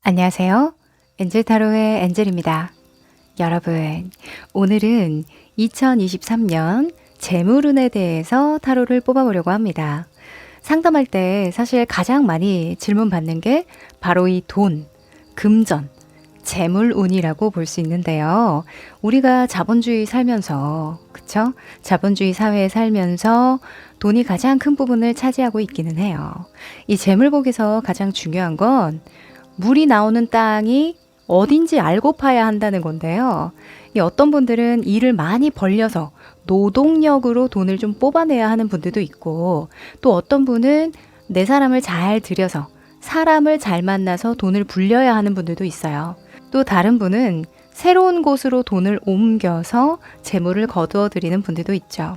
안녕하세요. 엔젤타로의 엔젤입니다. 여러분, 오늘은 2023년 재물운에 대해서 타로를 뽑아보려고 합니다. 상담할 때 사실 가장 많이 질문 받는 게 바로 이 돈, 금전, 재물운이라고 볼 수 있는데요. 우리가 자본주의 살면서, 그쵸? 자본주의 사회에 살면서 돈이 가장 큰 부분을 차지하고 있기는 해요. 이 재물복에서 가장 중요한 건 물이 나오는 땅이 어딘지 알고 파야 한다는 건데요. 이 어떤 분들은 일을 많이 벌려서 노동력으로 돈을 좀 뽑아내야 하는 분들도 있고, 또 어떤 분은 내 사람을 잘 들여서 사람을 잘 만나서 돈을 불려야 하는 분들도 있어요. 또 다른 분은 새로운 곳으로 돈을 옮겨서 재물을 거두어 드리는 분들도 있죠.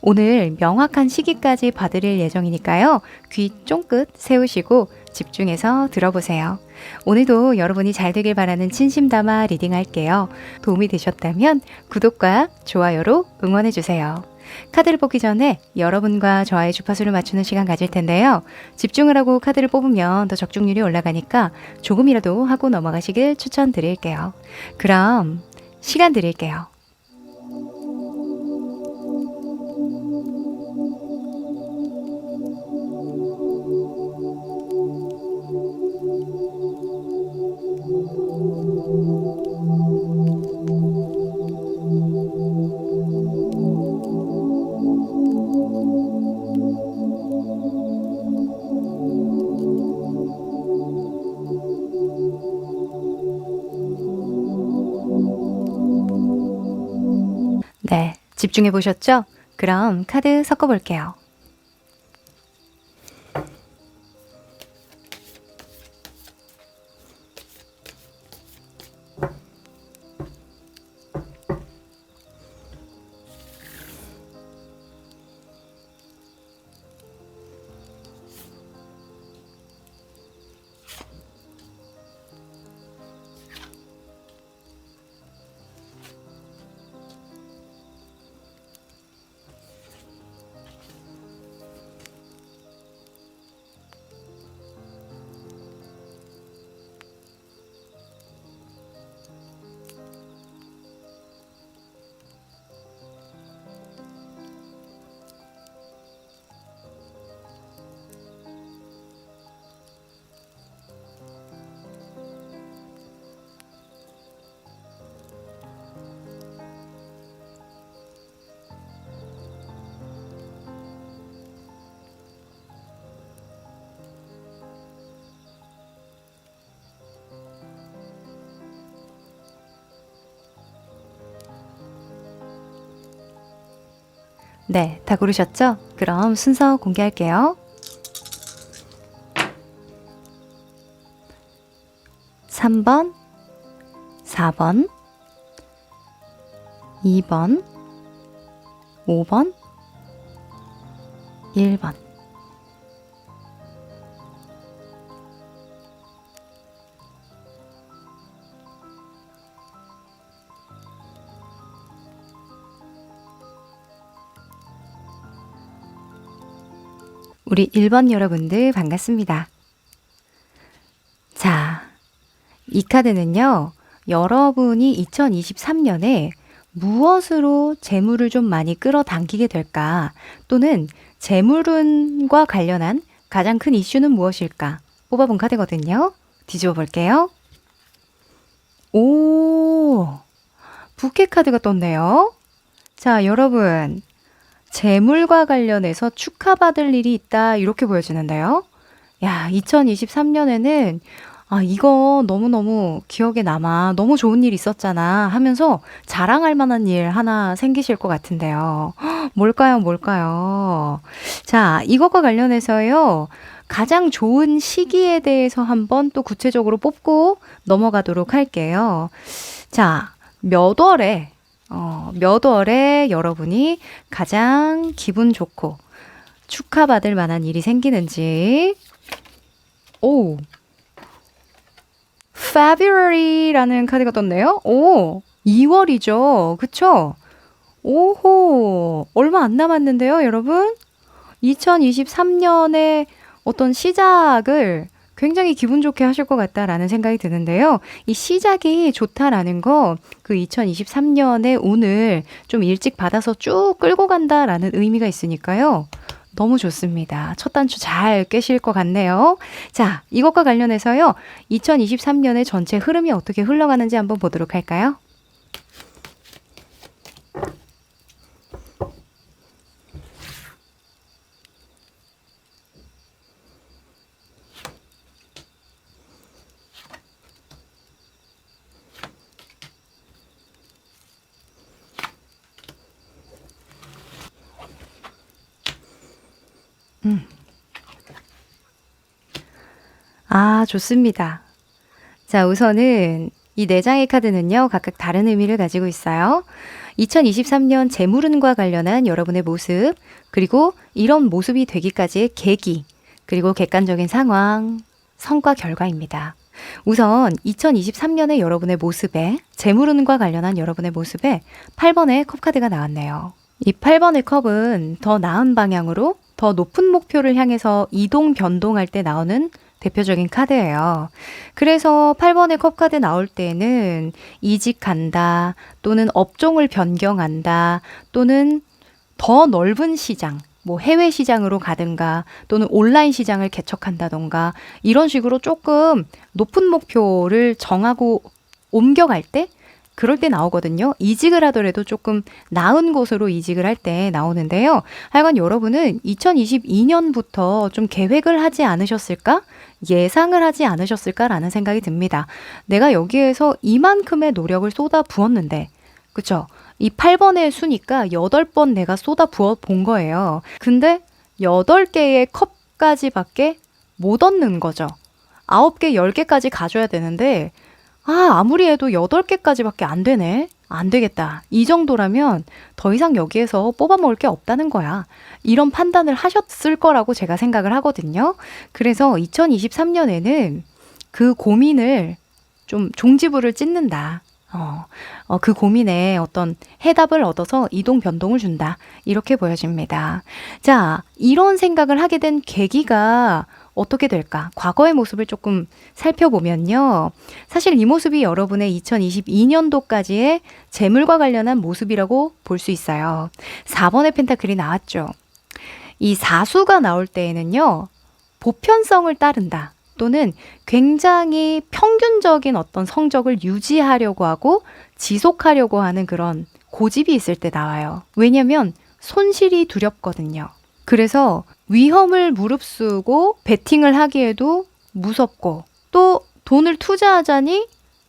오늘 명확한 시기까지 봐드릴 예정이니까요. 귀 쫑긋 세우시고 집중해서 들어보세요. 오늘도 여러분이 잘 되길 바라는 진심 담아 리딩할게요. 도움이 되셨다면 구독과 좋아요로 응원해주세요. 카드를 뽑기 전에 여러분과 저와의 주파수를 맞추는 시간 가질 텐데요. 집중을 하고 카드를 뽑으면 더 적중률이 올라가니까 조금이라도 하고 넘어가시길 추천드릴게요. 그럼 시간 드릴게요. 네, 집중해 보셨죠? 그럼 카드 섞어 볼게요. 네, 다 고르셨죠? 그럼 순서 공개할게요. 3번, 4번, 2번, 5번, 1번. 우리 1번 여러분들 반갑습니다. 자, 이 카드는요, 여러분이 2023년에 무엇으로 재물을 좀 많이 끌어당기게 될까? 또는 재물운과 관련한 가장 큰 이슈는 무엇일까? 뽑아본 카드거든요. 뒤집어 볼게요. 오, 부캐 카드가 떴네요. 자, 여러분. 재물과 관련해서 축하받을 일이 있다. 이렇게 보여지는데요. 야, 2023년에는 이거 너무너무 기억에 남아. 너무 좋은 일 있었잖아. 하면서 자랑할 만한 일 하나 생기실 것 같은데요. 헉, 뭘까요? 자, 이것과 관련해서요. 가장 좋은 시기에 대해서 한번 또 구체적으로 뽑고 넘어가도록 할게요. 자, 몇 월에 여러분이 가장 기분 좋고 축하받을 만한 일이 생기는지. 오, February라는 카드가 떴네요. 오, 2월이죠. 그쵸? 오호, 얼마 안 남았는데요, 여러분? 2023년의 어떤 시작을 굉장히 기분 좋게 하실 것 같다라는 생각이 드는데요. 이 시작이 좋다라는 거, 그 2023년에 오늘 좀 일찍 받아서 쭉 끌고 간다라는 의미가 있으니까요. 너무 좋습니다. 첫 단추 잘 깨실 것 같네요. 자, 이것과 관련해서요. 2023년의 전체 흐름이 어떻게 흘러가는지 한번 보도록 할까요? 아, 좋습니다. 자, 우선은 이 네 장의 카드는요, 각각 다른 의미를 가지고 있어요. 2023년 재물운과 관련한 여러분의 모습, 그리고 이런 모습이 되기까지의 계기, 그리고 객관적인 상황, 성과 결과입니다. 우선 2023년의 여러분의 모습에, 재물운과 관련한 여러분의 모습에 8번의 컵카드가 나왔네요. 이 8번의 컵은 더 나은 방향으로 더 높은 목표를 향해서 이동, 변동할 때 나오는 대표적인 카드예요. 그래서 8번의 컵카드 나올 때는 이직한다, 또는 업종을 변경한다, 또는 더 넓은 시장, 뭐 해외 시장으로 가든가, 또는 온라인 시장을 개척한다던가, 이런 식으로 조금 높은 목표를 정하고 옮겨갈 때, 그럴 때 나오거든요. 이직을 하더라도 조금 나은 곳으로 이직을 할 때 나오는데요. 하여간 여러분은 2022년부터 좀 계획을 하지 않으셨을까? 예상을 하지 않으셨을까라는 생각이 듭니다. 내가 여기에서 이만큼의 노력을 쏟아 부었는데, 그쵸? 이 8번의 수니까 8번 내가 쏟아 부어 본 거예요. 근데 8개의 컵까지밖에 못 얻는 거죠. 9개, 10개까지 가져야 되는데, 아무리 해도 8개까지밖에 안 되네. 안 되겠다. 이 정도라면 더 이상 여기에서 뽑아먹을 게 없다는 거야. 이런 판단을 하셨을 거라고 제가 생각을 하거든요. 그래서 2023년에는 그 고민을 좀 종지부를 찍는다. 그 고민에 어떤 해답을 얻어서 이동 변동을 준다. 이렇게 보여집니다. 자, 이런 생각을 하게 된 계기가 어떻게 될까? 과거의 모습을 조금 살펴보면요. 사실 이 모습이 여러분의 2022년도까지의 재물과 관련한 모습이라고 볼 수 있어요. 4번의 펜타클이 나왔죠. 이 사수가 나올 때에는요. 보편성을 따른다. 또는 굉장히 평균적인 어떤 성적을 유지하려고 하고 지속하려고 하는 그런 고집이 있을 때 나와요. 왜냐면 손실이 두렵거든요. 그래서 위험을 무릅쓰고 베팅을 하기에도 무섭고, 또 돈을 투자하자니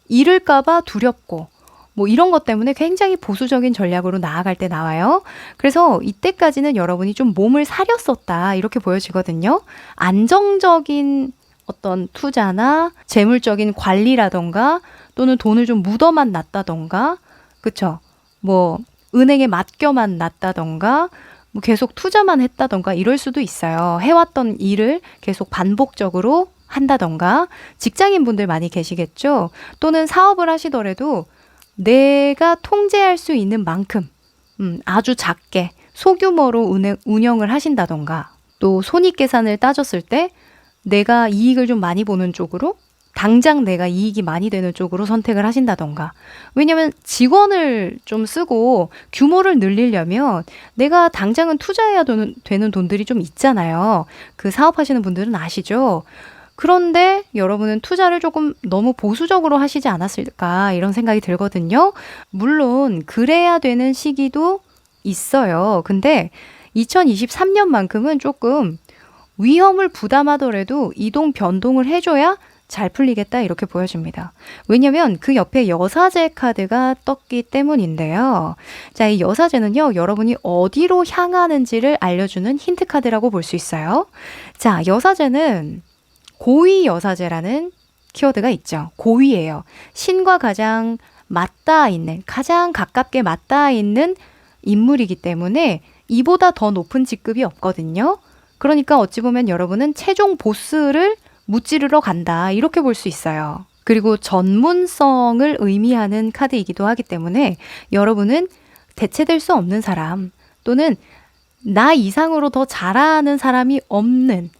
잃을까봐 두렵고, 뭐 이런 것 때문에 굉장히 보수적인 전략으로 나아갈 때 나와요. 그래서 이때까지는 여러분이 좀 몸을 사렸었다 이렇게 보여지거든요. 안정적인 어떤 투자나 재물적인 관리라던가, 또는 돈을 좀 묻어만 놨다던가, 그쵸? 뭐 은행에 맡겨만 놨다던가, 뭐 계속 투자만 했다던가 이럴 수도 있어요. 해왔던 일을 계속 반복적으로 한다던가, 직장인분들 많이 계시겠죠? 또는 사업을 하시더라도 내가 통제할 수 있는 만큼 아주 작게 소규모로 운영을 하신다던가, 또 손익계산을 따졌을 때 내가 이익을 좀 많이 보는 쪽으로, 당장 내가 이익이 많이 되는 쪽으로 선택을 하신다던가. 왜냐면 직원을 좀 쓰고 규모를 늘리려면 내가 당장은 투자해야 되는 돈들이 좀 있잖아요. 그 사업하시는 분들은 아시죠? 그런데 여러분은 투자를 조금 너무 보수적으로 하시지 않았을까 이런 생각이 들거든요. 물론 그래야 되는 시기도 있어요. 근데 2023년만큼은 조금 위험을 부담하더라도 이동 변동을 해줘야 잘 풀리겠다 이렇게 보여집니다. 왜냐면 그 옆에 여사제 카드가 떴기 때문인데요. 자, 이 여사제는요, 여러분이 어디로 향하는지를 알려주는 힌트 카드라고 볼 수 있어요. 자, 여사제는 고위 여사제라는 키워드가 있죠. 고위예요. 신과 가장 맞닿아 있는, 가장 가깝게 맞닿아 있는 인물이기 때문에 이보다 더 높은 직급이 없거든요. 그러니까 어찌 보면 여러분은 최종 보스를 무찌르러 간다 이렇게 볼 수 있어요. 그리고 전문성을 의미하는 카드이기도 하기 때문에 여러분은 대체될 수 없는 사람, 또는 나 이상으로 더 잘하는 사람이 없는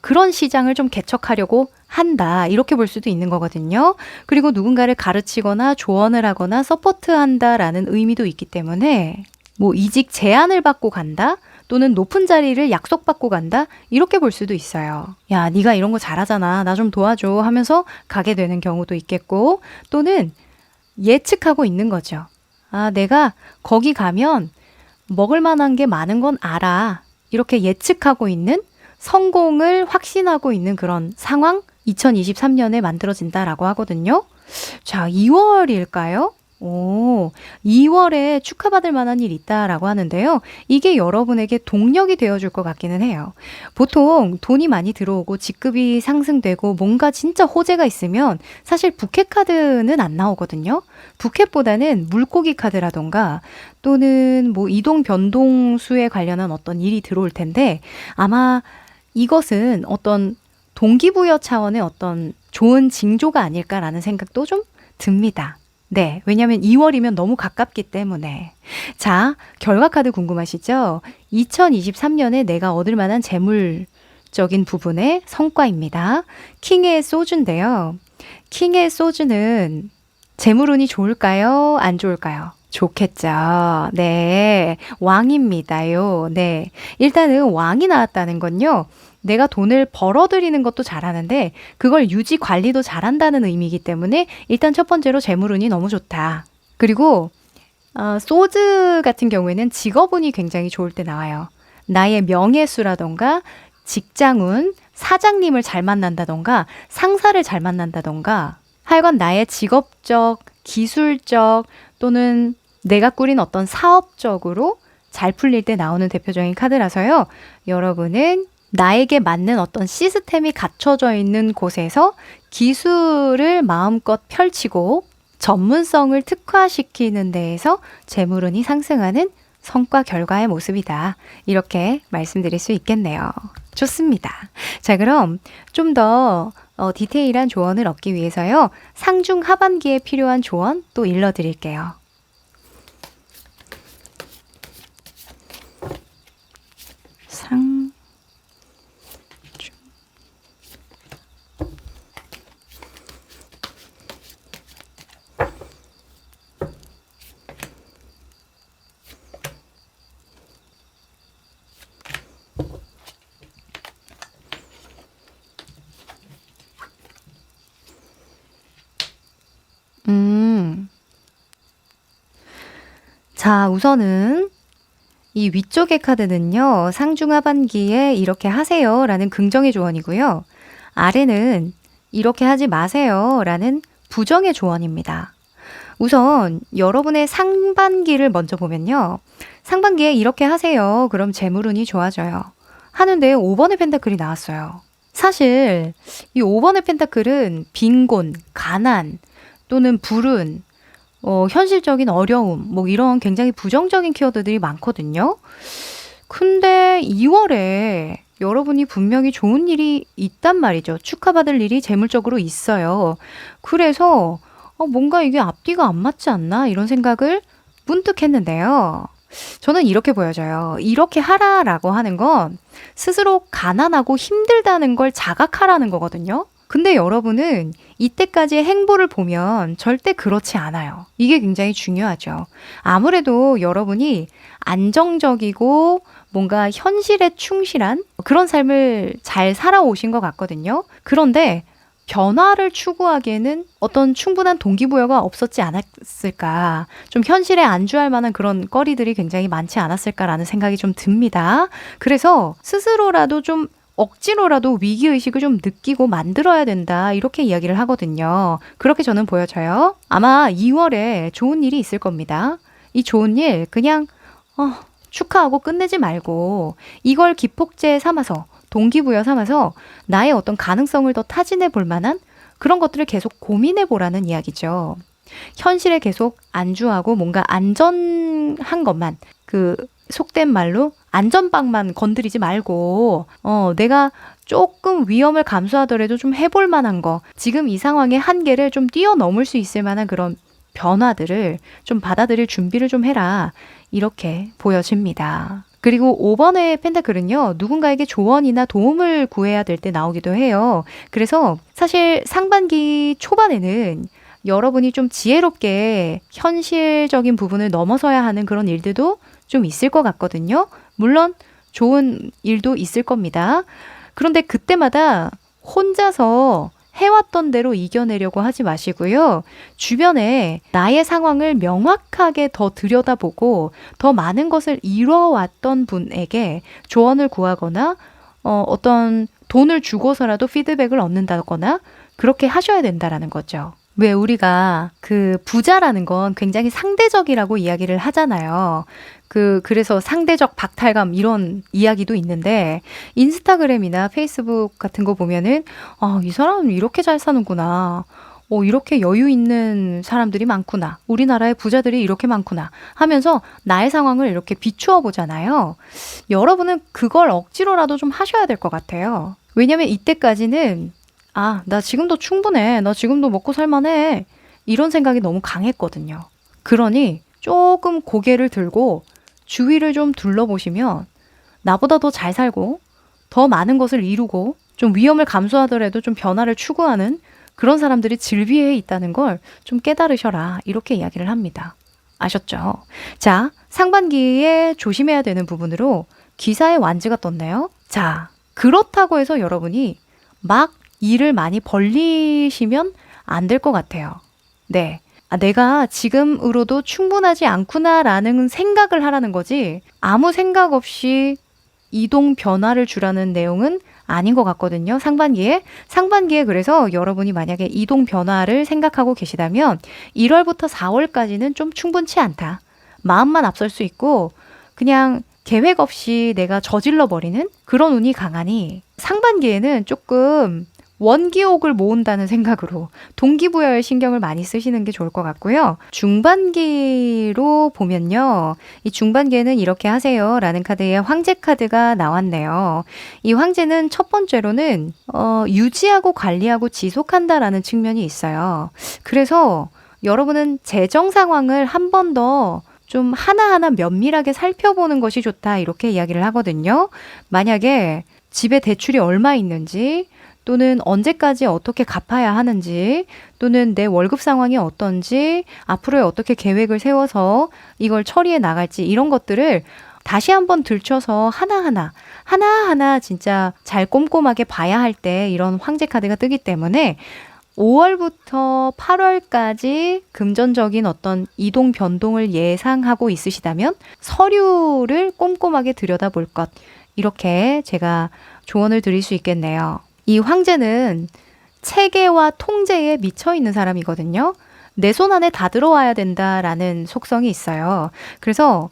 그런 시장을 좀 개척하려고 한다. 이렇게 볼 수도 있는 거거든요. 그리고 누군가를 가르치거나 조언을 하거나 서포트한다라는 의미도 있기 때문에 뭐 이직 제안을 받고 간다? 또는 높은 자리를 약속받고 간다? 이렇게 볼 수도 있어요. 야, 네가 이런 거 잘하잖아. 나 좀 도와줘 하면서 가게 되는 경우도 있겠고, 또는 예측하고 있는 거죠. 아, 내가 거기 가면 먹을 만한 게 많은 건 알아. 이렇게 예측하고 있는, 성공을 확신하고 있는 그런 상황 2023년에 만들어진다라고 하거든요. 자, 2월일까요? 오, 2월에 축하받을 만한 일이 있다라고 하는데요. 이게 여러분에게 동력이 되어줄 것 같기는 해요. 보통 돈이 많이 들어오고 직급이 상승되고 뭔가 진짜 호재가 있으면 사실 부캐 카드는 안 나오거든요. 부캐보다는 물고기 카드라던가 또는 뭐 이동 변동수에 관련한 어떤 일이 들어올 텐데 아마 이것은 어떤 동기부여 차원의 어떤 좋은 징조가 아닐까라는 생각도 좀 듭니다. 네, 왜냐하면 2월이면 너무 가깝기 때문에. 자, 결과 카드 궁금하시죠? 2023년에 내가 얻을 만한 재물적인 부분의 성과입니다. 킹의 소주인데요. 킹의 소주는 재물운이 좋을까요? 안 좋을까요? 좋겠죠. 네, 왕입니다요. 네, 일단은 왕이 나왔다는 건요. 내가 돈을 벌어들이는 것도 잘하는데 그걸 유지 관리도 잘한다는 의미이기 때문에 일단 첫 번째로 재물운이 너무 좋다. 그리고 소즈 같은 경우에는 직업운이 굉장히 좋을 때 나와요. 나의 명예수라던가 직장운, 사장님을 잘 만난다던가 상사를 잘 만난다던가 하여간 나의 직업적, 기술적 또는 내가 꾸린 어떤 사업적으로 잘 풀릴 때 나오는 대표적인 카드라서요. 여러분은 나에게 맞는 어떤 시스템이 갖춰져 있는 곳에서 기술을 마음껏 펼치고 전문성을 특화시키는 데에서 재물운이 상승하는 성과 결과의 모습이다. 이렇게 말씀드릴 수 있겠네요. 좋습니다. 자, 그럼 좀 더 디테일한 조언을 얻기 위해서요. 상중 하반기에 필요한 조언 또 일러드릴게요. 상 자, 우선은 이 위쪽의 카드는요. 상중 하반기에 이렇게 하세요 라는 긍정의 조언이고요. 아래는 이렇게 하지 마세요 라는 부정의 조언입니다. 우선 여러분의 상반기를 먼저 보면요. 상반기에 이렇게 하세요. 그럼 재물운이 좋아져요. 하는데 5번의 펜타클이 나왔어요. 사실 이 5번의 펜타클은 빈곤, 가난 또는 불운, 현실적인 어려움, 뭐 이런 굉장히 부정적인 키워드들이 많거든요. 근데 2월에 여러분이 분명히 좋은 일이 있단 말이죠. 축하받을 일이 재물적으로 있어요. 그래서 뭔가 이게 앞뒤가 안 맞지 않나? 이런 생각을 문득 했는데요. 저는 이렇게 보여져요. 이렇게 하라라고 하는 건 스스로 가난하고 힘들다는 걸 자각하라는 거거든요. 근데 여러분은 이때까지의 행보를 보면 절대 그렇지 않아요. 이게 굉장히 중요하죠. 아무래도 여러분이 안정적이고 뭔가 현실에 충실한 그런 삶을 잘 살아오신 것 같거든요. 그런데 변화를 추구하기에는 어떤 충분한 동기부여가 없었지 않았을까. 좀 현실에 안주할 만한 그런 거리들이 굉장히 많지 않았을까라는 생각이 좀 듭니다. 그래서 스스로라도 좀 억지로라도 위기의식을 좀 느끼고 만들어야 된다. 이렇게 이야기를 하거든요. 그렇게 저는 보여져요. 아마 2월에 좋은 일이 있을 겁니다. 이 좋은 일 그냥 축하하고 끝내지 말고 이걸 기폭제 삼아서 동기부여 삼아서 나의 어떤 가능성을 더 타진해 볼 만한 그런 것들을 계속 고민해 보라는 이야기죠. 현실에 계속 안주하고 뭔가 안전한 것만 속된 말로 안전빵만 건드리지 말고 내가 조금 위험을 감수하더라도 좀 해볼 만한 거 지금 이 상황의 한계를 좀 뛰어넘을 수 있을 만한 그런 변화들을 좀 받아들일 준비를 좀 해라. 이렇게 보여집니다. 그리고 5번의 펜타클은요, 누군가에게 조언이나 도움을 구해야 될 때 나오기도 해요. 그래서 사실 상반기 초반에는 여러분이 좀 지혜롭게 현실적인 부분을 넘어서야 하는 그런 일들도 좀 있을 것 같거든요. 물론 좋은 일도 있을 겁니다. 그런데 그때마다 혼자서 해왔던 대로 이겨내려고 하지 마시고요. 주변에 나의 상황을 명확하게 더 들여다보고 더 많은 것을 이뤄왔던 분에게 조언을 구하거나 어떤 돈을 주고서라도 피드백을 얻는다거나 그렇게 하셔야 된다라는 거죠. 왜 우리가 그 부자라는 건 굉장히 상대적이라고 이야기를 하잖아요. 그래서 상대적 박탈감 이런 이야기도 있는데 인스타그램이나 페이스북 같은 거 보면은 이 사람은 이렇게 잘 사는구나. 이렇게 여유 있는 사람들이 많구나. 우리나라의 부자들이 이렇게 많구나. 하면서 나의 상황을 이렇게 비추어 보잖아요. 여러분은 그걸 억지로라도 좀 하셔야 될 것 같아요. 왜냐면 이때까지는 나 지금도 충분해. 나 지금도 먹고 살만해. 이런 생각이 너무 강했거든요. 그러니 조금 고개를 들고 주위를 좀 둘러보시면 나보다 더 잘 살고 더 많은 것을 이루고 좀 위험을 감수하더라도 좀 변화를 추구하는 그런 사람들이 즐비해 있다는 걸 좀 깨달으셔라. 이렇게 이야기를 합니다. 아셨죠? 자, 상반기에 조심해야 되는 부분으로 기사의 완즈가 떴네요. 자, 그렇다고 해서 여러분이 막 일을 많이 벌리시면 안 될 것 같아요. 네. 내가 지금으로도 충분하지 않구나라는 생각을 하라는 거지 아무 생각 없이 이동 변화를 주라는 내용은 아닌 것 같거든요. 상반기에 그래서 여러분이 만약에 이동 변화를 생각하고 계시다면 1월부터 4월까지는 좀 충분치 않다. 마음만 앞설 수 있고 그냥 계획 없이 내가 저질러 버리는 그런 운이 강하니 상반기에는 조금 원기옥을 모은다는 생각으로 동기부여에 신경을 많이 쓰시는 게 좋을 것 같고요. 중반기로 보면요. 이 중반기에는 이렇게 하세요 라는 카드에 황제 카드가 나왔네요. 이 황제는 첫 번째로는 유지하고 관리하고 지속한다라는 측면이 있어요. 그래서 여러분은 재정 상황을 한 번 더 좀 하나하나 면밀하게 살펴보는 것이 좋다 이렇게 이야기를 하거든요. 만약에 집에 대출이 얼마 있는지 또는 언제까지 어떻게 갚아야 하는지 또는 내 월급 상황이 어떤지 앞으로의 어떻게 계획을 세워서 이걸 처리해 나갈지 이런 것들을 다시 한번 들춰서 하나하나 진짜 잘 꼼꼼하게 봐야 할 때 이런 황제 카드가 뜨기 때문에 5월부터 8월까지 금전적인 어떤 이동 변동을 예상하고 있으시다면 서류를 꼼꼼하게 들여다볼 것 이렇게 제가 조언을 드릴 수 있겠네요. 이 황제는 체계와 통제에 미쳐 있는 사람이거든요. 내 손 안에 다 들어와야 된다라는 속성이 있어요. 그래서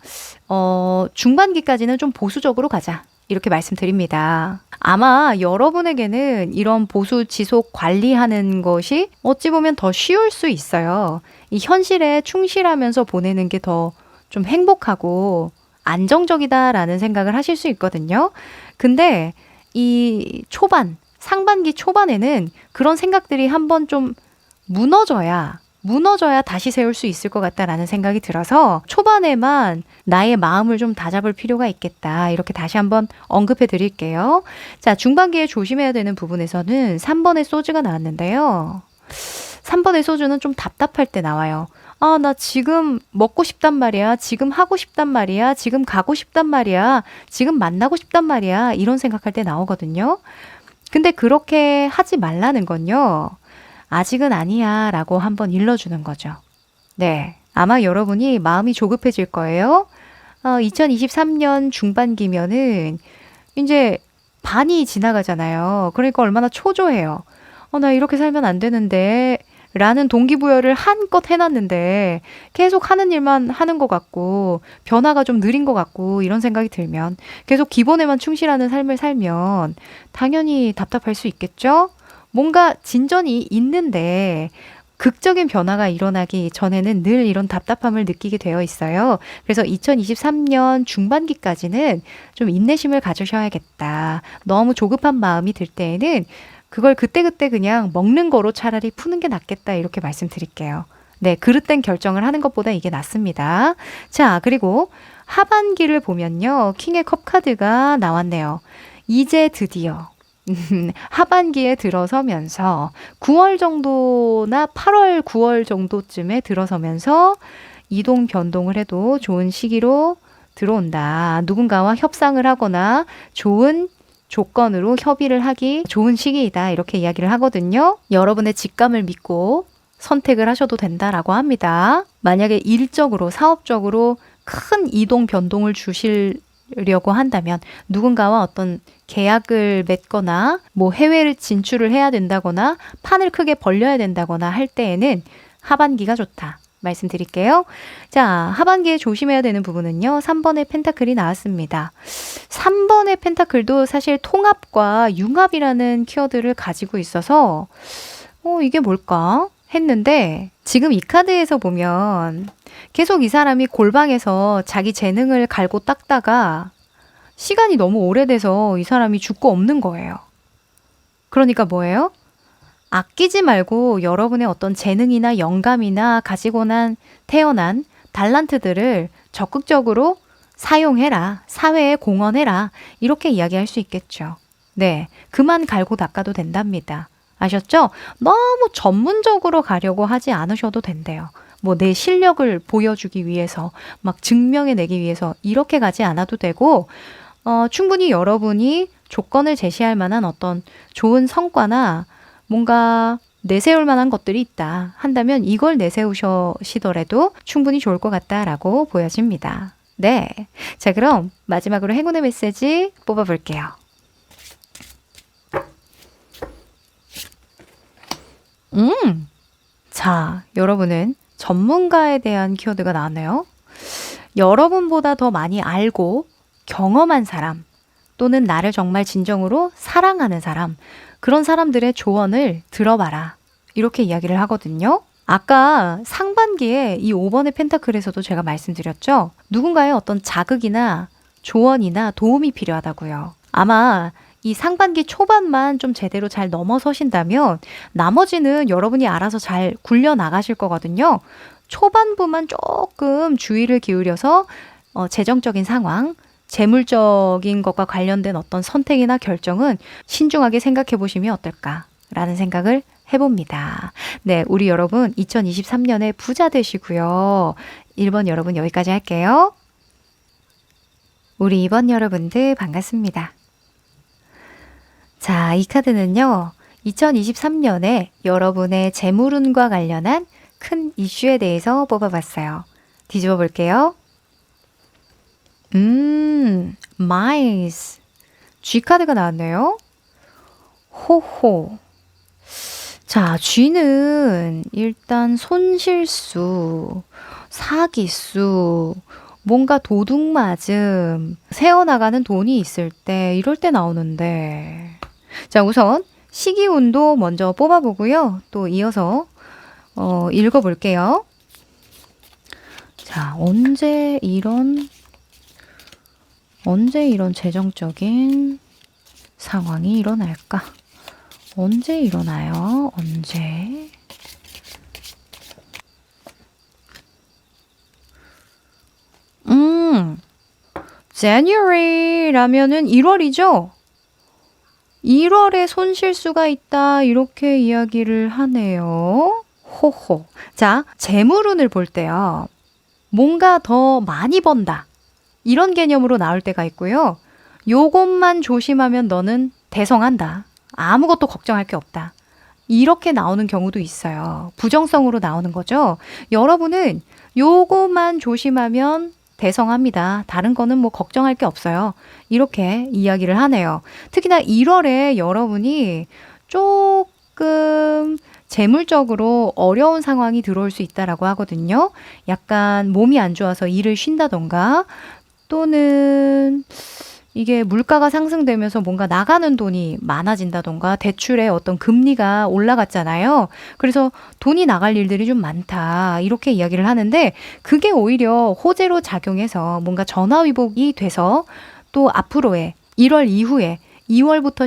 중반기까지는 좀 보수적으로 가자. 이렇게 말씀드립니다. 아마 여러분에게는 이런 보수 지속 관리하는 것이 어찌 보면 더 쉬울 수 있어요. 이 현실에 충실하면서 보내는 게 더 좀 행복하고 안정적이다라는 생각을 하실 수 있거든요. 근데 이 상반기 초반에는 그런 생각들이 한번 좀 무너져야 다시 세울 수 있을 것 같다라는 생각이 들어서 초반에만 나의 마음을 좀 다잡을 필요가 있겠다. 이렇게 다시 한번 언급해 드릴게요. 자, 중반기에 조심해야 되는 부분에서는 3번의 소주가 나왔는데요. 3번의 소주는 좀 답답할 때 나와요. 나 지금 먹고 싶단 말이야. 지금 하고 싶단 말이야. 지금 가고 싶단 말이야. 지금 만나고 싶단 말이야. 이런 생각할 때 나오거든요. 근데 그렇게 하지 말라는 건요. 아직은 아니야 라고 한번 일러주는 거죠. 네. 아마 여러분이 마음이 조급해질 거예요. 2023년 중반기면은 이제 반이 지나가잖아요. 그러니까 얼마나 초조해요. 나 이렇게 살면 안 되는데 라는 동기부여를 한껏 해놨는데 계속 하는 일만 하는 것 같고 변화가 좀 느린 것 같고 이런 생각이 들면 계속 기본에만 충실하는 삶을 살면 당연히 답답할 수 있겠죠? 뭔가 진전이 있는데 극적인 변화가 일어나기 전에는 늘 이런 답답함을 느끼게 되어 있어요. 그래서 2023년 중반기까지는 좀 인내심을 가지셔야겠다. 너무 조급한 마음이 들 때에는 그걸 그때그때 그냥 먹는 거로 차라리 푸는 게 낫겠다 이렇게 말씀드릴게요. 네, 그릇된 결정을 하는 것보다 이게 낫습니다. 자, 그리고 하반기를 보면요. 킹의 컵 카드가 나왔네요. 이제 드디어 하반기에 들어서면서 9월 정도나 8월, 9월 정도쯤에 들어서면서 이동 변동을 해도 좋은 시기로 들어온다. 누군가와 협상을 하거나 좋은 조건으로 협의를 하기 좋은 시기이다. 이렇게 이야기를 하거든요. 여러분의 직감을 믿고 선택을 하셔도 된다라고 합니다. 만약에 일적으로, 사업적으로 큰 이동 변동을 주시려고 한다면 누군가와 어떤 계약을 맺거나 뭐 해외를 진출을 해야 된다거나 판을 크게 벌려야 된다거나 할 때에는 하반기가 좋다. 말씀드릴게요. 자, 하반기에 조심해야 되는 부분은요. 3번의 펜타클이 나왔습니다. 3번의 펜타클도 사실 통합과 융합이라는 키워드를 가지고 있어서 이게 뭘까 했는데 지금 이 카드에서 보면 계속 이 사람이 골방에서 자기 재능을 갈고 닦다가 시간이 너무 오래돼서 이 사람이 죽고 없는 거예요. 그러니까 뭐예요? 아끼지 말고 여러분의 어떤 재능이나 영감이나 태어난 달란트들을 적극적으로 사용해라. 사회에 공헌해라. 이렇게 이야기할 수 있겠죠. 네, 그만 갈고 닦아도 된답니다. 아셨죠? 너무 전문적으로 가려고 하지 않으셔도 된대요. 뭐 내 실력을 보여주기 위해서, 막 증명해내기 위해서 이렇게 가지 않아도 되고 충분히 여러분이 조건을 제시할 만한 어떤 좋은 성과나 뭔가 내세울 만한 것들이 있다 한다면 이걸 내세우시더라도 충분히 좋을 것 같다라고 보여집니다. 네. 자, 그럼 마지막으로 행운의 메시지 뽑아볼게요. 자, 여러분은 전문가에 대한 키워드가 나왔네요. 여러분보다 더 많이 알고 경험한 사람 또는 나를 정말 진정으로 사랑하는 사람, 그런 사람들의 조언을 들어봐라. 이렇게 이야기를 하거든요. 아까 상반기에 이 5번의 펜타클에서도 제가 말씀드렸죠. 누군가의 어떤 자극이나 조언이나 도움이 필요하다고요. 아마 이 상반기 초반만 좀 제대로 잘 넘어서신다면 나머지는 여러분이 알아서 잘 굴려 나가실 거거든요. 초반부만 조금 주의를 기울여서 재정적인 상황, 재물적인 것과 관련된 어떤 선택이나 결정은 신중하게 생각해 보시면 어떨까라는 생각을 해봅니다. 네, 우리 여러분 2023년에 부자 되시고요. 1번 여러분 여기까지 할게요. 우리 2번 여러분들 반갑습니다. 자, 이 카드는요. 2023년에 여러분의 재물운과 관련한 큰 이슈에 대해서 뽑아봤어요. 뒤집어 볼게요. 마이스. G카드가 나왔네요. 호호. 자, G는 일단 손실수, 사기수, 뭔가 도둑맞음, 새어나가는 돈이 있을 때 이럴 때 나오는데 자, 우선 시기운도 먼저 뽑아보고요. 또 이어서 읽어볼게요. 자, 언제 이런 재정적인 상황이 일어날까? 언제 일어나요? 언제? January라면은 1월이죠? 1월에 손실수가 있다. 이렇게 이야기를 하네요. 호호. 자, 재물운을 볼 때요. 뭔가 더 많이 번다. 이런 개념으로 나올 때가 있고요. 요것만 조심하면 너는 대성한다. 아무것도 걱정할 게 없다. 이렇게 나오는 경우도 있어요. 부정성으로 나오는 거죠. 여러분은 요것만 조심하면 대성합니다. 다른 거는 뭐 걱정할 게 없어요. 이렇게 이야기를 하네요. 특히나 1월에 여러분이 조금 재물적으로 어려운 상황이 들어올 수 있다라고 하거든요. 약간 몸이 안 좋아서 일을 쉰다던가 또는 이게 물가가 상승되면서 뭔가 나가는 돈이 많아진다던가 대출의 어떤 금리가 올라갔잖아요. 그래서 돈이 나갈 일들이 좀 많다. 이렇게 이야기를 하는데 그게 오히려 호재로 작용해서 뭔가 전화위복이 돼서 또 앞으로의 1월 이후에 2월부터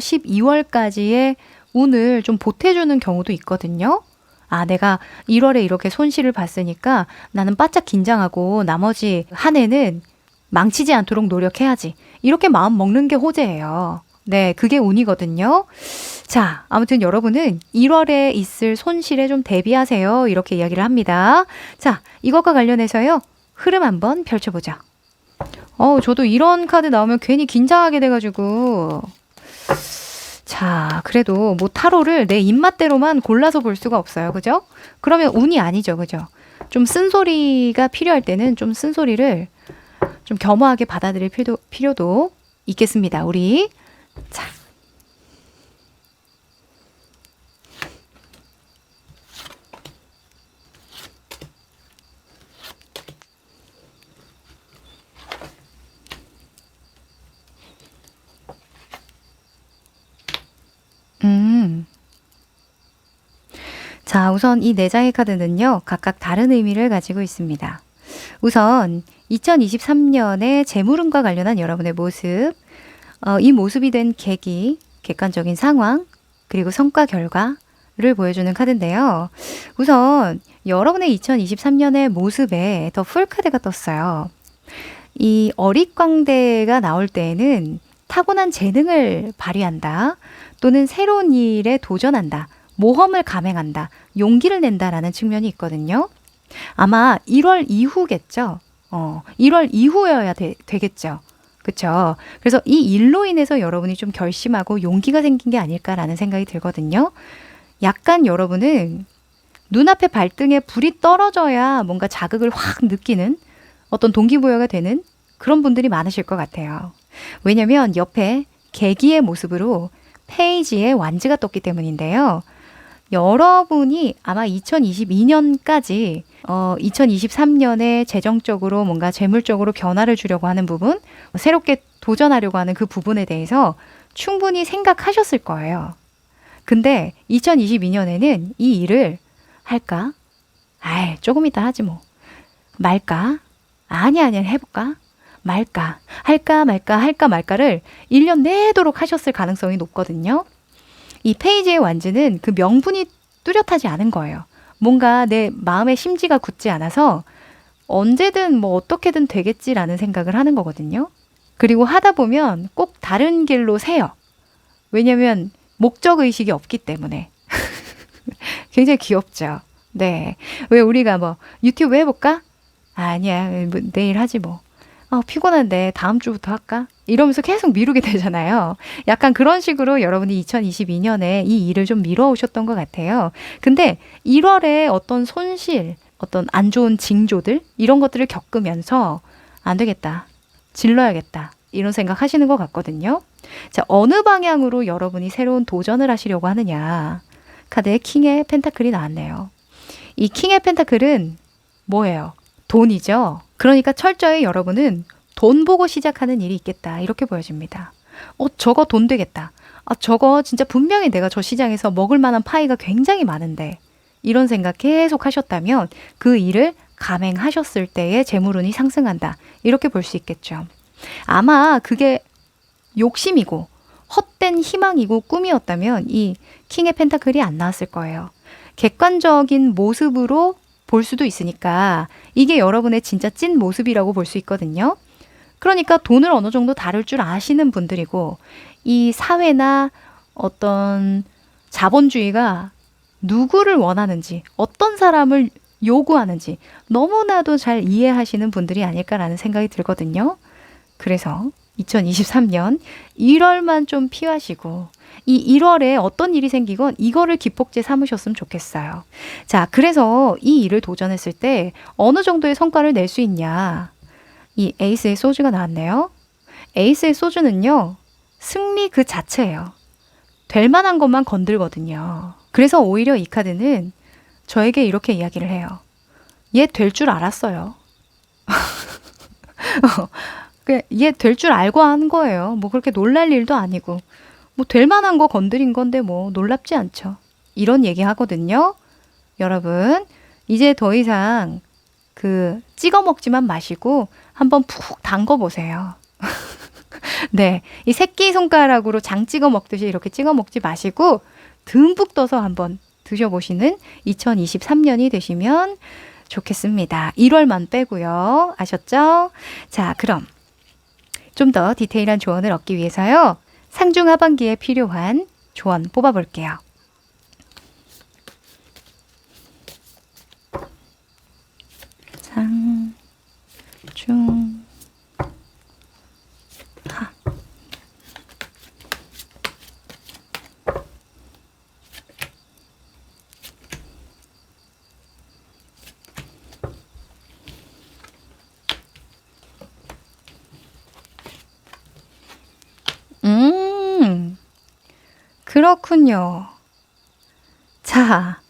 12월까지의 운을 좀 보태주는 경우도 있거든요. 아, 내가 1월에 이렇게 손실을 봤으니까 나는 바짝 긴장하고 나머지 한 해는 망치지 않도록 노력해야지. 이렇게 마음 먹는 게 호재예요. 네, 그게 운이거든요. 자, 아무튼 여러분은 1월에 있을 손실에 좀 대비하세요. 이렇게 이야기를 합니다. 자, 이것과 관련해서요. 흐름 한번 펼쳐보죠. 저도 이런 카드 나오면 괜히 긴장하게 돼가지고. 자, 그래도 뭐 타로를 내 입맛대로만 골라서 볼 수가 없어요. 그죠? 그러면 운이 아니죠. 그죠? 좀 쓴소리가 필요할 때는 좀 쓴소리를 좀 겸허하게 받아들일 필요도 있겠습니다. 우리. 자. 자, 우선 이 네 장의 카드는요, 각각 다른 의미를 가지고 있습니다. 우선 2023년의 재물운과 관련한 여러분의 모습, 이 모습이 된 계기, 객관적인 상황, 그리고 성과 결과를 보여주는 카드인데요. 우선 여러분의 2023년의 모습에 더 풀카드가 떴어요. 이 어릿광대가 나올 때에는 타고난 재능을 발휘한다, 또는 새로운 일에 도전한다, 모험을 감행한다, 용기를 낸다라는 측면이 있거든요. 아마 1월 이후겠죠. 1월 이후여야 되겠죠. 그쵸? 그래서 이 일로 인해서 여러분이 좀 결심하고 용기가 생긴 게 아닐까라는 생각이 들거든요. 약간 여러분은 눈앞에 발등에 불이 떨어져야 뭔가 자극을 확 느끼는 어떤 동기부여가 되는 그런 분들이 많으실 것 같아요. 왜냐면 옆에 계기의 모습으로 페이지에 완즈가 떴기 때문인데요. 여러분이 아마 2022년까지 2023년에 재정적으로 뭔가 재물적으로 변화를 주려고 하는 부분, 새롭게 도전하려고 하는 그 부분에 대해서 충분히 생각하셨을 거예요. 근데 2022년에는 이 일을 할까? 아이, 조금 이따 하지 뭐. 말까? 아니, 해볼까? 말까? 할까 말까 할까 말까를 1년 내도록 하셨을 가능성이 높거든요. 이 페이지의 완즈는 그 명분이 뚜렷하지 않은 거예요. 뭔가 내 마음의 심지가 굳지 않아서 언제든 뭐 어떻게든 되겠지라는 생각을 하는 거거든요. 그리고 하다 보면 꼭 다른 길로 새요. 왜냐면 목적의식이 없기 때문에. 굉장히 귀엽죠. 네. 왜 우리가 뭐 유튜브 해볼까? 아니야. 내일 하지 뭐. 피곤한데 다음 주부터 할까? 이러면서 계속 미루게 되잖아요. 약간 그런 식으로 여러분이 2022년에 이 일을 좀 미뤄오셨던 것 같아요. 근데 1월에 어떤 손실, 어떤 안 좋은 징조들, 이런 것들을 겪으면서 안 되겠다, 질러야겠다, 이런 생각 하시는 것 같거든요. 자, 어느 방향으로 여러분이 새로운 도전을 하시려고 하느냐. 카드에 킹의 펜타클이 나왔네요. 이 킹의 펜타클은 뭐예요? 돈이죠. 그러니까 철저히 여러분은 돈 보고 시작하는 일이 있겠다, 이렇게 보여집니다. 저거 돈 되겠다. 저거 진짜 분명히 내가 저 시장에서 먹을 만한 파이가 굉장히 많은데, 이런 생각 계속 하셨다면 그 일을 감행하셨을 때의 재물운이 상승한다, 이렇게 볼 수 있겠죠. 아마 그게 욕심이고 헛된 희망이고 꿈이었다면 이 킹의 펜타클이 안 나왔을 거예요. 객관적인 모습으로 볼 수도 있으니까 이게 여러분의 진짜 찐 모습이라고 볼 수 있거든요. 그러니까 돈을 어느 정도 다룰 줄 아시는 분들이고, 이 사회나 어떤 자본주의가 누구를 원하는지, 어떤 사람을 요구하는지 너무나도 잘 이해하시는 분들이 아닐까라는 생각이 들거든요. 그래서 2023년 1월만 좀 피하시고 이 1월에 어떤 일이 생기건 이거를 기폭제 삼으셨으면 좋겠어요. 자, 그래서 이 일을 도전했을 때 어느 정도의 성과를 낼 수 있냐. 이 에이스의 소주가 나왔네요. 에이스의 소주는요, 승리 그 자체예요. 될 만한 것만 건들거든요. 그래서 오히려 이 카드는 저에게 이렇게 이야기를 해요. 얘 될 줄 알았어요. 얘 될 줄 알고 한 거예요. 뭐 그렇게 놀랄 일도 아니고, 뭐 될 만한 거 건드린 건데 뭐 놀랍지 않죠. 이런 얘기 하거든요. 여러분, 이제 더 이상 그 찍어 먹지만 마시고 한번 푹 담궈 보세요. 네, 이 새끼 손가락으로 장 찍어 먹듯이 이렇게 찍어 먹지 마시고 듬뿍 떠서 한번 드셔보시는 2023년이 되시면 좋겠습니다. 1월만 빼고요. 아셨죠? 자, 그럼 좀 더 디테일한 조언을 얻기 위해서요. 상중 하반기에 필요한 조언 뽑아볼게요. 상, 중, 하. 그렇군요. 자,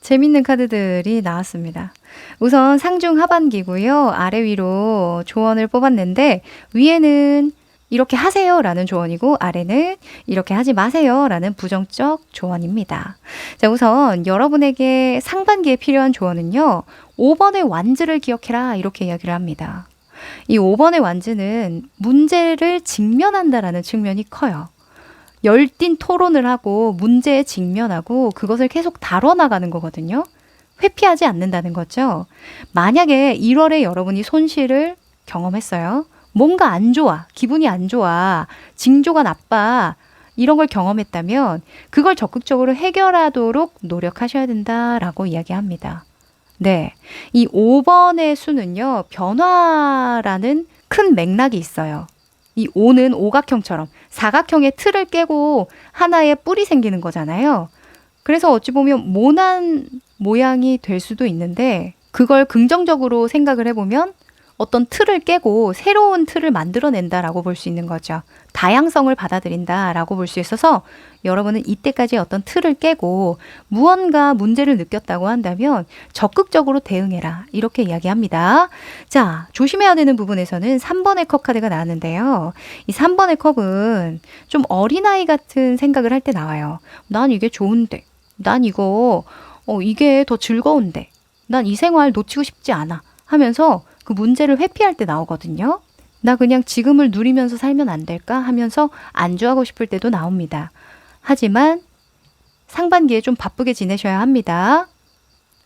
재밌는 카드들이 나왔습니다. 우선 상중 하반기고요. 아래 위로 조언을 뽑았는데 위에는 이렇게 하세요 라는 조언이고 아래는 이렇게 하지 마세요 라는 부정적 조언입니다. 자, 우선 여러분에게 상반기에 필요한 조언은요. 5번의 완즈를 기억해라 이렇게 이야기를 합니다. 이 5번의 완즈는 문제를 직면한다라는 측면이 커요. 열띤 토론을 하고 문제에 직면하고 그것을 계속 다뤄나가는 거거든요. 회피하지 않는다는 거죠. 만약에 1월에 여러분이 손실을 경험했어요. 뭔가 안 좋아, 기분이 안 좋아, 징조가 나빠 이런 걸 경험했다면 그걸 적극적으로 해결하도록 노력하셔야 된다라고 이야기합니다. 네, 이 5번의 수는요. 변화라는 큰 맥락이 있어요. 이 5는 오각형처럼 사각형의 틀을 깨고 하나의 뿔이 생기는 거잖아요. 그래서 어찌 보면 모난 모양이 될 수도 있는데 그걸 긍정적으로 생각을 해보면 어떤 틀을 깨고 새로운 틀을 만들어낸다라고 볼 수 있는 거죠. 다양성을 받아들인다라고 볼 수 있어서 여러분은 이때까지 어떤 틀을 깨고 무언가 문제를 느꼈다고 한다면 적극적으로 대응해라. 이렇게 이야기합니다. 자, 조심해야 되는 부분에서는 3번의 컵 카드가 나왔는데요. 이 3번의 컵은 좀 어린아이 같은 생각을 할 때 나와요. 난 이게 좋은데. 난 이게 더 즐거운데. 난 이 생활 놓치고 싶지 않아. 하면서 그 문제를 회피할 때 나오거든요. 나 그냥 지금을 누리면서 살면 안 될까 하면서 안주하고 싶을 때도 나옵니다. 하지만 상반기에 좀 바쁘게 지내셔야 합니다.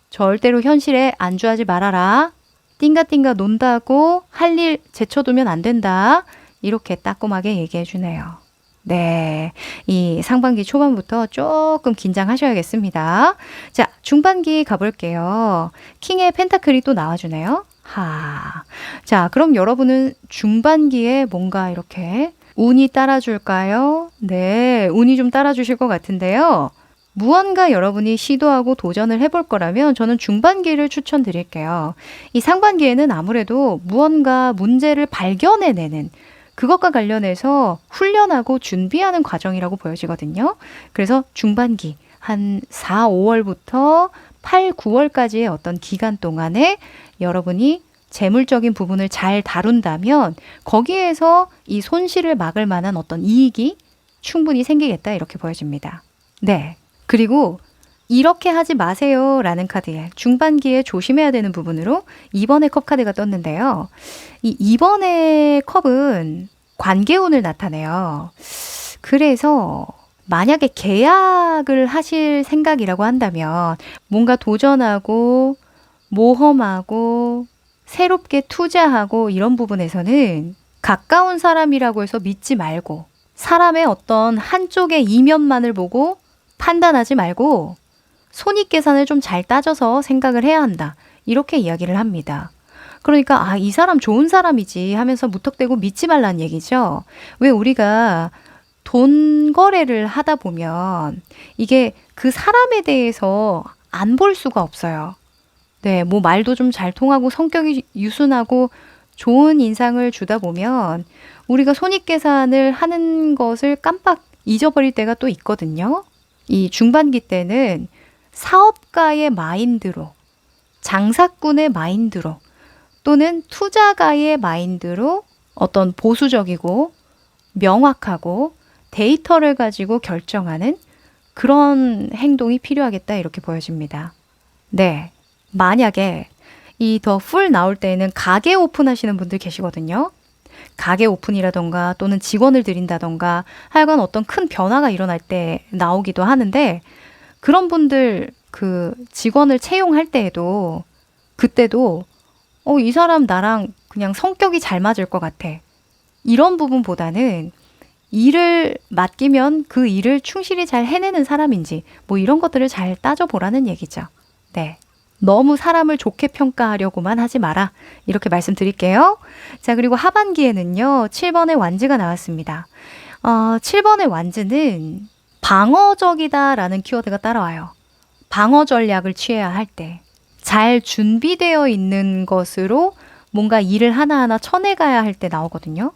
절대로 현실에 안주하지 말아라. 띵가띵가 논다고 할 일 제쳐두면 안 된다. 이렇게 따끔하게 얘기해 주네요. 네, 이 상반기 초반부터 조금 긴장하셔야겠습니다. 자, 중반기 가볼게요. 킹의 펜타클이 또 나와주네요. 자, 그럼 여러분은 중반기에 뭔가 이렇게 운이 따라줄까요? 네, 운이 좀 따라주실 것 같은데요. 무언가 여러분이 시도하고 도전을 해볼 거라면 저는 중반기를 추천드릴게요. 이 상반기에는 아무래도 무언가 문제를 발견해내는 그것과 관련해서 훈련하고 준비하는 과정이라고 보여지거든요. 그래서 중반기 한 4, 5월부터 8, 9월까지의 어떤 기간 동안에 여러분이 재물적인 부분을 잘 다룬다면 거기에서 이 손실을 막을 만한 어떤 이익이 충분히 생기겠다 이렇게 보여집니다. 네. 그리고 이렇게 하지 마세요 라는 카드에 중반기에 조심해야 되는 부분으로 2번의 컵 카드가 떴는데요. 이 2번의 컵은 관계운을 나타내요. 그래서 만약에 계약을 하실 생각이라고 한다면 뭔가 도전하고 모험하고 새롭게 투자하고 이런 부분에서는 가까운 사람이라고 해서 믿지 말고 사람의 어떤 한쪽의 이면만을 보고 판단하지 말고 손익계산을 좀 잘 따져서 생각을 해야 한다. 이렇게 이야기를 합니다. 그러니까 이 사람 좋은 사람이지 하면서 무턱대고 믿지 말라는 얘기죠. 왜 우리가 돈 거래를 하다 보면 이게 그 사람에 대해서 안 볼 수가 없어요. 네, 뭐 말도 좀 잘 통하고 성격이 유순하고 좋은 인상을 주다 보면 우리가 손익계산을 하는 것을 깜빡 잊어버릴 때가 또 있거든요. 이 중반기 때는 사업가의 마인드로, 장사꾼의 마인드로 또는 투자가의 마인드로 어떤 보수적이고 명확하고 데이터를 가지고 결정하는 그런 행동이 필요하겠다 이렇게 보여집니다. 네. 만약에 이 더 풀 나올 때에는 가게 오픈하시는 분들 계시거든요. 가게 오픈이라던가 또는 직원을 들인다던가 하여간 어떤 큰 변화가 일어날 때 나오기도 하는데 그런 분들 그 직원을 채용할 때에도 그때도 이 사람 나랑 그냥 성격이 잘 맞을 것 같아. 이런 부분보다는 일을 맡기면 그 일을 충실히 잘 해내는 사람인지 뭐 이런 것들을 잘 따져보라는 얘기죠. 네. 너무 사람을 좋게 평가하려고만 하지 마라. 이렇게 말씀드릴게요. 자, 그리고 하반기에는요. 7번의 완즈가 나왔습니다. 7번의 완즈는 방어적이다라는 키워드가 따라와요. 방어 전략을 취해야 할 때. 잘 준비되어 있는 것으로 뭔가 일을 하나하나 쳐내가야 할 때 나오거든요.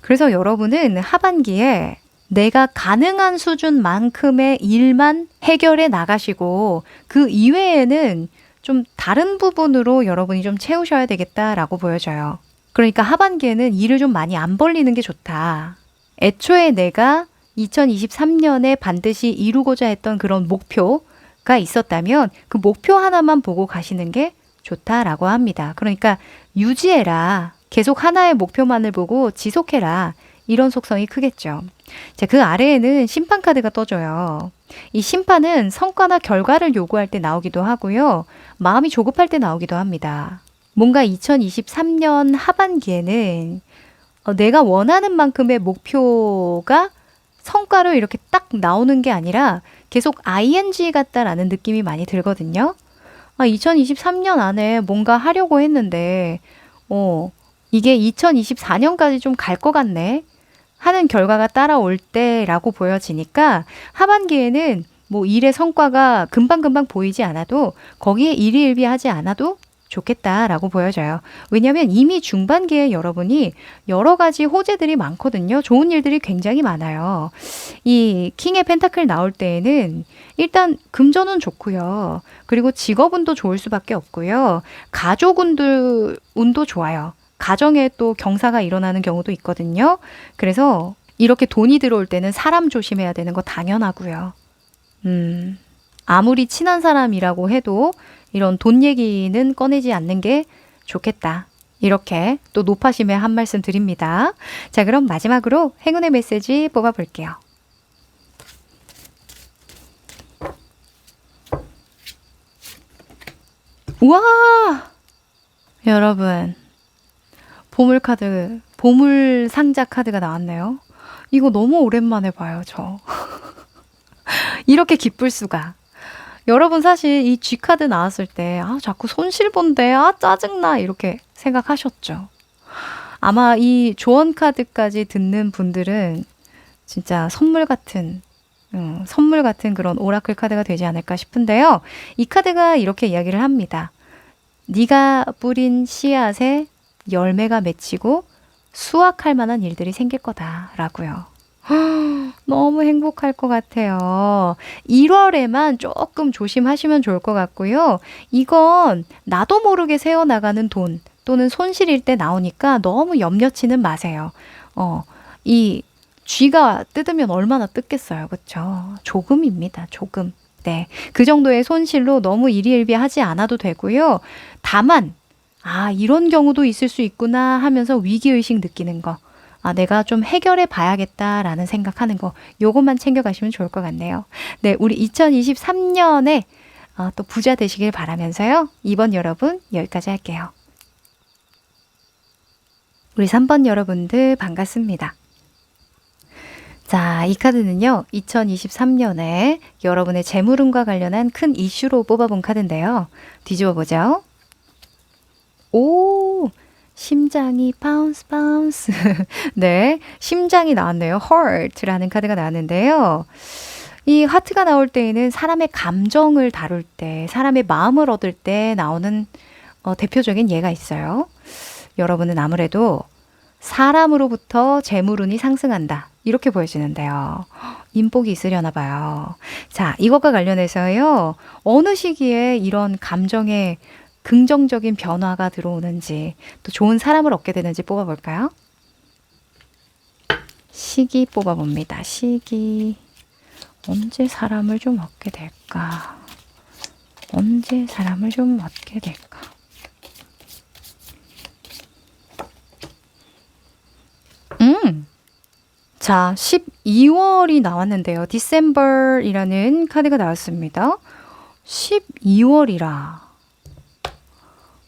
그래서 여러분은 하반기에 내가 가능한 수준만큼의 일만 해결해 나가시고 그 이외에는 좀 다른 부분으로 여러분이 좀 채우셔야 되겠다라고 보여져요. 그러니까 하반기에는 일을 좀 많이 안 벌리는 게 좋다. 애초에 내가 2023년에 반드시 이루고자 했던 그런 목표가 있었다면 그 목표 하나만 보고 가시는 게 좋다라고 합니다. 그러니까 유지해라. 계속 하나의 목표만을 보고 지속해라. 이런 속성이 크겠죠. 자, 그 아래에는 심판 카드가 떠져요. 이 심판은 성과나 결과를 요구할 때 나오기도 하고요. 마음이 조급할 때 나오기도 합니다. 뭔가 2023년 하반기에는 내가 원하는 만큼의 목표가 성과로 이렇게 딱 나오는 게 아니라 계속 ing 같다라는 느낌이 많이 들거든요. 2023년 안에 뭔가 하려고 했는데 이게 2024년까지 좀 갈 것 같네 하는 결과가 따라올 때라고 보여지니까 하반기에는 뭐 일의 성과가 금방금방 보이지 않아도 거기에 일희일비하지 않아도 좋겠다라고 보여져요. 왜냐하면 이미 중반기에 여러분이 여러 가지 호재들이 많거든요. 좋은 일들이 굉장히 많아요. 이 킹의 펜타클 나올 때에는 일단 금전운 좋고요. 그리고 직업운도 좋을 수밖에 없고요. 운도 좋아요. 가정에 또 경사가 일어나는 경우도 있거든요. 그래서 이렇게 돈이 들어올 때는 사람 조심해야 되는 거 당연하고요. 아무리 친한 사람이라고 해도 이런 돈 얘기는 꺼내지 않는 게 좋겠다. 이렇게 또 높아심에 한 말씀 드립니다. 자, 그럼 마지막으로 행운의 메시지 뽑아볼게요. 우와! 여러분, 보물 상자 카드가 나왔네요. 이거 너무 오랜만에 봐요, 저. 이렇게 기쁠 수가. 여러분 사실 이 G카드 나왔을 때 자꾸 손실 본데 짜증나 이렇게 생각하셨죠. 아마 이 조언 카드까지 듣는 분들은 진짜 선물 같은 그런 오라클 카드가 되지 않을까 싶은데요. 이 카드가 이렇게 이야기를 합니다. 네가 뿌린 씨앗에 열매가 맺히고 수확할 만한 일들이 생길 거다라고요. 너무 행복할 것 같아요. 1월에만 조금 조심하시면 좋을 것 같고요. 이건 나도 모르게 새어나가는 돈 또는 손실일 때 나오니까 너무 염려치는 마세요. 이 쥐가 뜯으면 얼마나 뜯겠어요. 그렇죠? 조금입니다. 조금. 네. 그 정도의 손실로 너무 일희일비하지 않아도 되고요. 다만 이런 경우도 있을 수 있구나 하면서 위기의식 느끼는 거. 내가 좀 해결해 봐야겠다라는 생각하는 거, 요것만 챙겨가시면 좋을 것 같네요. 네, 우리 2023년에 또 부자 되시길 바라면서요. 2번 여러분 여기까지 할게요. 우리 3번 여러분들 반갑습니다. 자, 이 카드는요. 2023년에 여러분의 재물운과 관련한 큰 이슈로 뽑아본 카드인데요. 뒤집어 보죠. 오! 심장이 바운스. 네, 심장이 나왔네요. Heart라는 카드가 나왔는데요. 이 하트가 나올 때에는 사람의 감정을 다룰 때, 사람의 마음을 얻을 때 나오는 대표적인 예가 있어요. 여러분은 아무래도 사람으로부터 재물운이 상승한다. 이렇게 보여지는데요. 인복이 있으려나 봐요. 자, 이것과 관련해서요. 어느 시기에 이런 감정의 긍정적인 변화가 들어오는지 또 좋은 사람을 얻게 되는지 뽑아볼까요? 시기 뽑아봅니다. 시기. 언제 사람을 좀 얻게 될까? 언제 사람을 좀 얻게 될까? 자, 12월이 나왔는데요. December이라는 카드가 나왔습니다. 12월이라.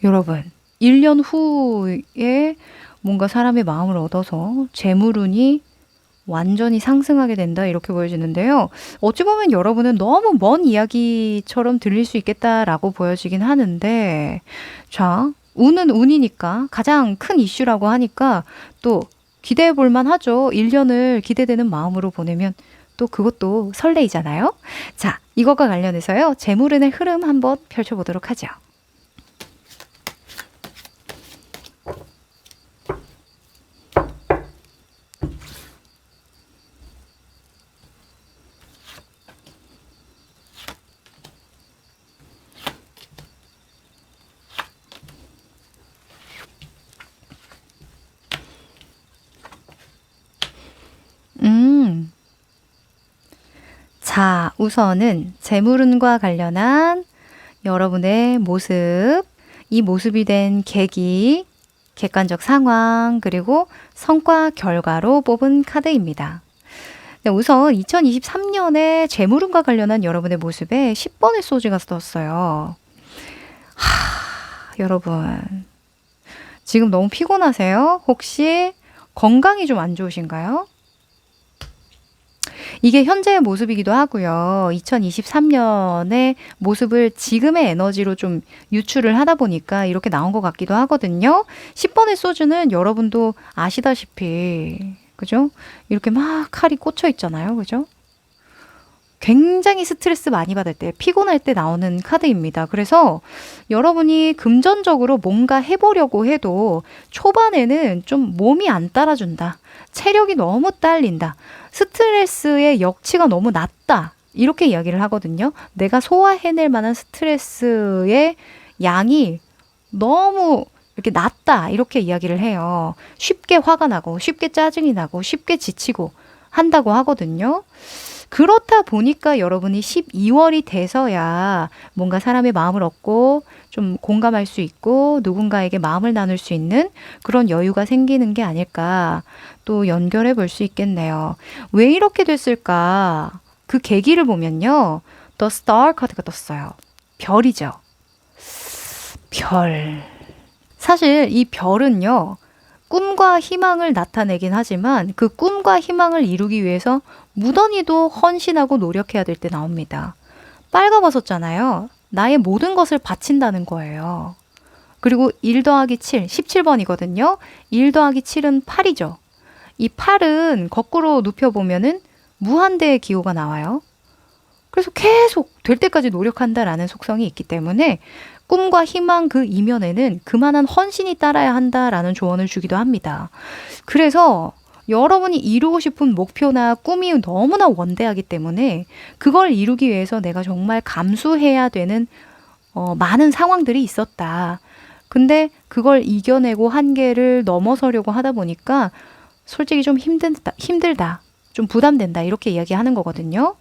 여러분, 1년 후에 뭔가 사람의 마음을 얻어서 재물운이 완전히 상승하게 된다 이렇게 보여지는데요. 어찌 보면 여러분은 너무 먼 이야기처럼 들릴 수 있겠다라고 보여지긴 하는데 자, 운은 운이니까 가장 큰 이슈라고 하니까 또 기대해 볼 만하죠. 1년을 기대되는 마음으로 보내면 또 그것도 설레이잖아요. 자, 이것과 관련해서요. 재물운의 흐름 한번 펼쳐보도록 하죠. 자, 우선은 재물운과 관련한 여러분의 모습, 이 모습이 된 계기, 객관적 상황, 그리고 성과 결과로 뽑은 카드입니다. 네, 우선 2023년에 재물운과 관련한 여러분의 모습에 10번의 소지가 떴어요. 여러분, 지금 너무 피곤하세요? 혹시 건강이 좀 안 좋으신가요? 이게 현재의 모습이기도 하고요. 2023년의 모습을 지금의 에너지로 좀 유출을 하다 보니까 이렇게 나온 것 같기도 하거든요. 10번의 소주는 여러분도 아시다시피, 그죠? 이렇게 막 칼이 꽂혀 있잖아요. 그죠? 굉장히 스트레스 많이 받을 때, 피곤할 때 나오는 카드입니다. 그래서 여러분이 금전적으로 뭔가 해보려고 해도 초반에는 좀 몸이 안 따라준다. 체력이 너무 딸린다. 스트레스의 역치가 너무 낮다. 이렇게 이야기를 하거든요. 내가 소화해낼 만한 스트레스의 양이 너무 이렇게 낮다. 이렇게 이야기를 해요. 쉽게 화가 나고, 쉽게 짜증이 나고, 쉽게 지치고 한다고 하거든요. 그렇다 보니까 여러분이 12월이 돼서야 뭔가 사람의 마음을 얻고 좀 공감할 수 있고 누군가에게 마음을 나눌 수 있는 그런 여유가 생기는 게 아닐까 또 연결해 볼 수 있겠네요. 왜 이렇게 됐을까? 그 계기를 보면요. The Star 카드가 떴어요. 별이죠. 별. 사실 이 별은요. 꿈과 희망을 나타내긴 하지만 그 꿈과 희망을 이루기 위해서 무던히도 헌신하고 노력해야 될 때 나옵니다. 빨가벗었잖아요. 나의 모든 것을 바친다는 거예요. 그리고 1 더하기 7, 17번이거든요. 1 더하기 7은 8이죠. 이 8은 거꾸로 눕혀보면은 무한대의 기호가 나와요. 그래서 계속 될 때까지 노력한다라는 속성이 있기 때문에 꿈과 희망 그 이면에는 그만한 헌신이 따라야 한다라는 조언을 주기도 합니다. 그래서 여러분이 이루고 싶은 목표나 꿈이 너무나 원대하기 때문에 그걸 이루기 위해서 내가 정말 감수해야 되는 많은 상황들이 있었다. 근데 그걸 이겨내고 한계를 넘어서려고 하다 보니까 솔직히 좀 힘들다. 좀 부담된다. 이렇게 이야기하는 거거든요.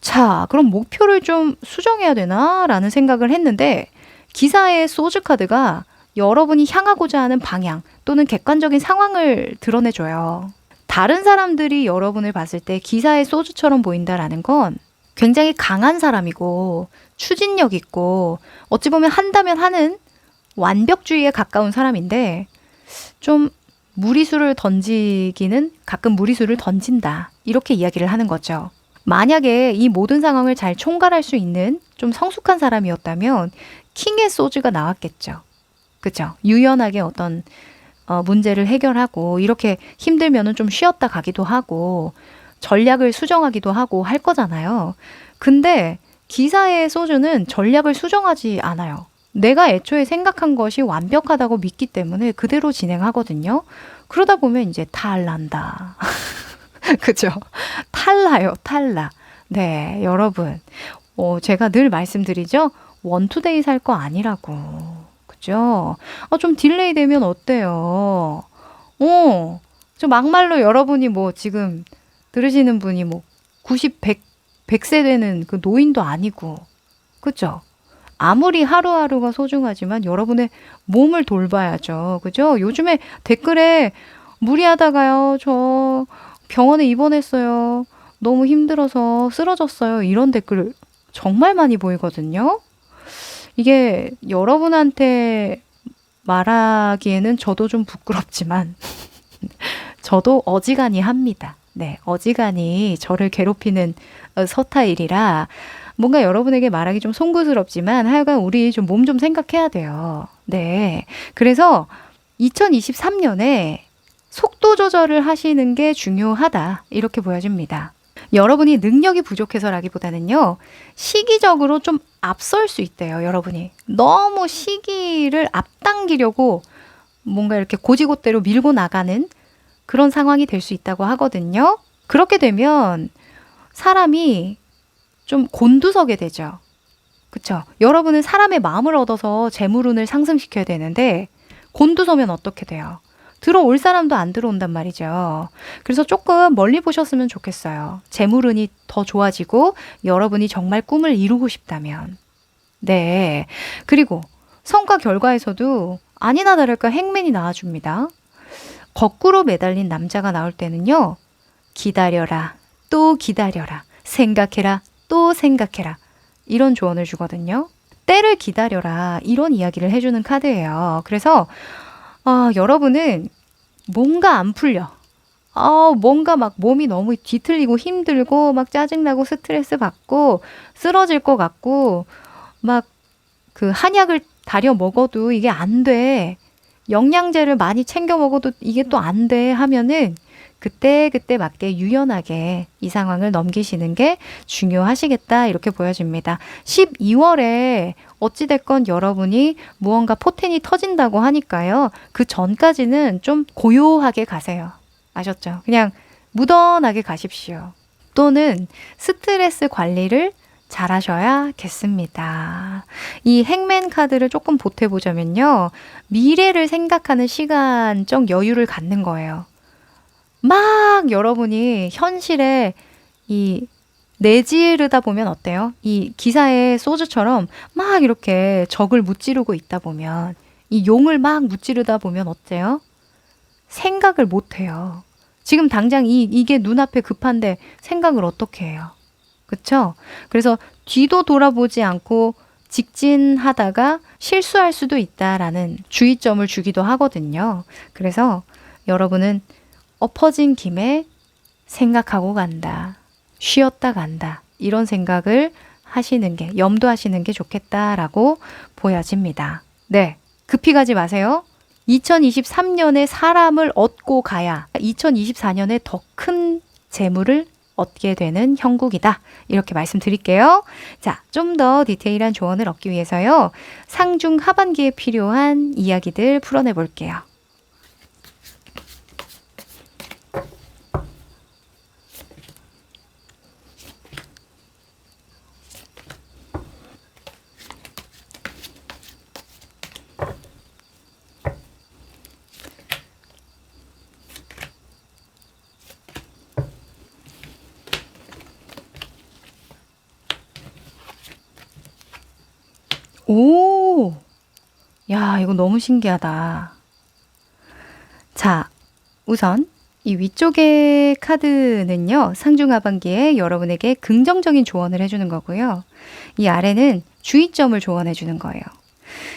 자, 그럼 목표를 좀 수정해야 되나? 라는 생각을 했는데 기사의 소주 카드가 여러분이 향하고자 하는 방향 또는 객관적인 상황을 드러내줘요. 다른 사람들이 여러분을 봤을 때 기사의 소주처럼 보인다라는 건 굉장히 강한 사람이고 추진력 있고 어찌 보면 한다면 하는 완벽주의에 가까운 사람인데 좀 무리수를 던지기는 가끔 무리수를 던진다. 이렇게 이야기를 하는 거죠. 만약에 이 모든 상황을 잘 총괄할 수 있는 좀 성숙한 사람이었다면 킹의 소주가 나왔겠죠. 그죠? 유연하게 어떤 문제를 해결하고 이렇게 힘들면은 좀 쉬었다 가기도 하고 전략을 수정하기도 하고 할 거잖아요. 근데 기사의 소주는 전략을 수정하지 않아요. 내가 애초에 생각한 것이 완벽하다고 믿기 때문에 그대로 진행하거든요. 그러다 보면 이제 탈난다. 그죠? 탈나요, 탈나. 네, 여러분. 제가 늘 말씀드리죠? 원투데이 살 거 아니라고. 그죠? 좀 딜레이 되면 어때요? 저 막말로 여러분이 뭐 지금 들으시는 분이 뭐 90, 100세 되는 그 노인도 아니고. 그죠? 아무리 하루하루가 소중하지만 여러분의 몸을 돌봐야죠. 그죠? 요즘에 댓글에 무리하다가요. 저 병원에 입원했어요. 너무 힘들어서 쓰러졌어요. 이런 댓글 정말 많이 보이거든요. 이게 여러분한테 말하기에는 저도 좀 부끄럽지만 저도 어지간히 합니다. 네, 어지간히 저를 괴롭히는 서타일이라 뭔가 여러분에게 말하기 좀 송구스럽지만 하여간 우리 좀 몸 좀 생각해야 돼요. 네. 그래서 2023년에 속도 조절을 하시는 게 중요하다. 이렇게 보여집니다. 여러분이 능력이 부족해서라기보다는요, 시기적으로 좀 앞설 수 있대요, 여러분이. 너무 시기를 앞당기려고 뭔가 이렇게 고지곳대로 밀고 나가는 그런 상황이 될 수 있다고 하거든요. 그렇게 되면 사람이 좀 곤두서게 되죠. 그쵸? 여러분은 사람의 마음을 얻어서 재물운을 상승시켜야 되는데 곤두서면 어떻게 돼요? 들어올 사람도 안 들어온단 말이죠. 그래서 조금 멀리 보셨으면 좋겠어요. 재물운이 더 좋아지고 여러분이 정말 꿈을 이루고 싶다면. 네. 그리고 성과 결과에서도 아니나 다를까 행맨이 나와줍니다. 거꾸로 매달린 남자가 나올 때는요. 기다려라. 또 기다려라. 생각해라. 또 생각해라. 이런 조언을 주거든요. 때를 기다려라. 이런 이야기를 해주는 카드예요. 그래서 여러분은 뭔가 안 풀려. 뭔가 막 몸이 너무 뒤틀리고 힘들고 막 짜증나고 스트레스 받고 쓰러질 것 같고 막 그 한약을 다려 먹어도 이게 안 돼. 영양제를 많이 챙겨 먹어도 이게 또 안 돼 하면은 그때 맞게 유연하게 이 상황을 넘기시는 게 중요하시겠다 이렇게 보여집니다. 12월에 어찌됐건 여러분이 무언가 포텐이 터진다고 하니까요. 그 전까지는 좀 고요하게 가세요. 아셨죠? 그냥 무던하게 가십시오. 또는 스트레스 관리를 잘 하셔야겠습니다. 이 행맨 카드를 조금 보태보자면요. 미래를 생각하는 시간적 여유를 갖는 거예요. 막 여러분이 현실에 이 내지르다 보면 어때요? 이 기사의 소주처럼 막 이렇게 적을 무찌르고 있다 보면 이 용을 막 무찌르다 보면 어때요? 생각을 못 해요. 지금 당장 이게 눈앞에 급한데 생각을 어떻게 해요? 그쵸? 그래서 뒤도 돌아보지 않고 직진하다가 실수할 수도 있다라는 주의점을 주기도 하거든요. 그래서 여러분은 엎어진 김에 생각하고 간다. 쉬었다 간다. 이런 생각을 하시는 게, 염두하시는 게 좋겠다라고 보여집니다. 네. 급히 가지 마세요. 2023년에 사람을 얻고 가야 2024년에 더 큰 재물을 얻게 되는 형국이다. 이렇게 말씀드릴게요. 자, 좀 더 디테일한 조언을 얻기 위해서요. 상중 하반기에 필요한 이야기들 풀어내 볼게요. 오! 야, 이거 너무 신기하다. 자, 우선 이 위쪽의 카드는요. 상중하반기에 여러분에게 긍정적인 조언을 해주는 거고요. 이 아래는 주의점을 조언해 주는 거예요.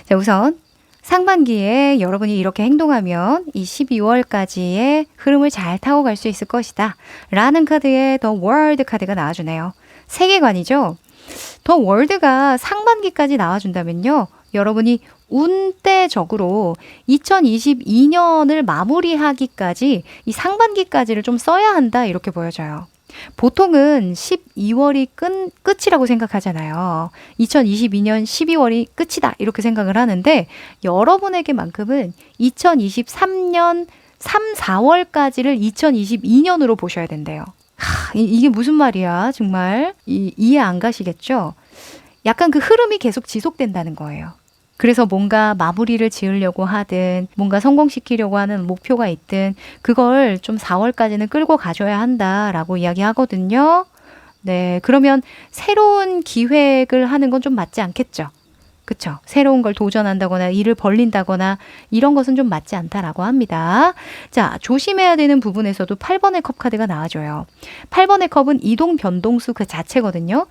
자, 우선 상반기에 여러분이 이렇게 행동하면 이 12월까지의 흐름을 잘 타고 갈 수 있을 것이다. 라는 카드에 더 월드 카드가 나와주네요. 세계관이죠. 더 월드가 상반기까지 나와준다면요. 여러분이 운대적으로 2022년을 마무리하기까지 이 상반기까지를 좀 써야 한다 이렇게 보여져요. 보통은 12월이 끝이라고 생각하잖아요. 2022년 12월이 끝이다 이렇게 생각을 하는데 여러분에게만큼은 2023년 3, 4월까지를 2022년으로 보셔야 된대요. 이게 무슨 말이야 정말 이해 안 가시겠죠? 약간 그 흐름이 계속 지속된다는 거예요. 그래서 뭔가 마무리를 지으려고 하든 뭔가 성공시키려고 하는 목표가 있든 그걸 좀 4월까지는 끌고 가줘야 한다라고 이야기하거든요. 네, 그러면 새로운 기획을 하는 건 좀 맞지 않겠죠? 그쵸? 새로운 걸 도전한다거나 일을 벌린다거나 이런 것은 좀 맞지 않다라고 합니다. 자, 조심해야 되는 부분에서도 8번의 컵 카드가 나와줘요. 8번의 컵은 이동 변동수 그 자체거든요.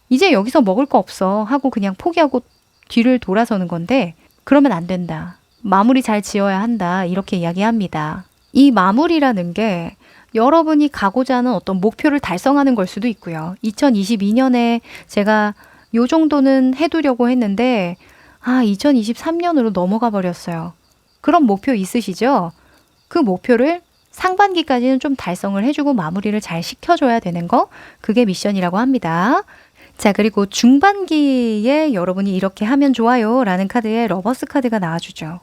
이제 여기서 먹을 거 없어 하고 그냥 포기하고 뒤를 돌아서는 건데 그러면 안 된다. 마무리 잘 지어야 한다. 이렇게 이야기합니다. 이 마무리라는 게 여러분이 가고자 하는 어떤 목표를 달성하는 걸 수도 있고요. 2022년에 제가 요 정도는 해두려고 했는데 2023년으로 넘어가 버렸어요. 그런 목표 있으시죠? 그 목표를 상반기까지는 좀 달성을 해주고 마무리를 잘 시켜줘야 되는 거, 그게 미션이라고 합니다. 자, 그리고 중반기에 여러분이 이렇게 하면 좋아요 라는 카드에 러버스 카드가 나와주죠.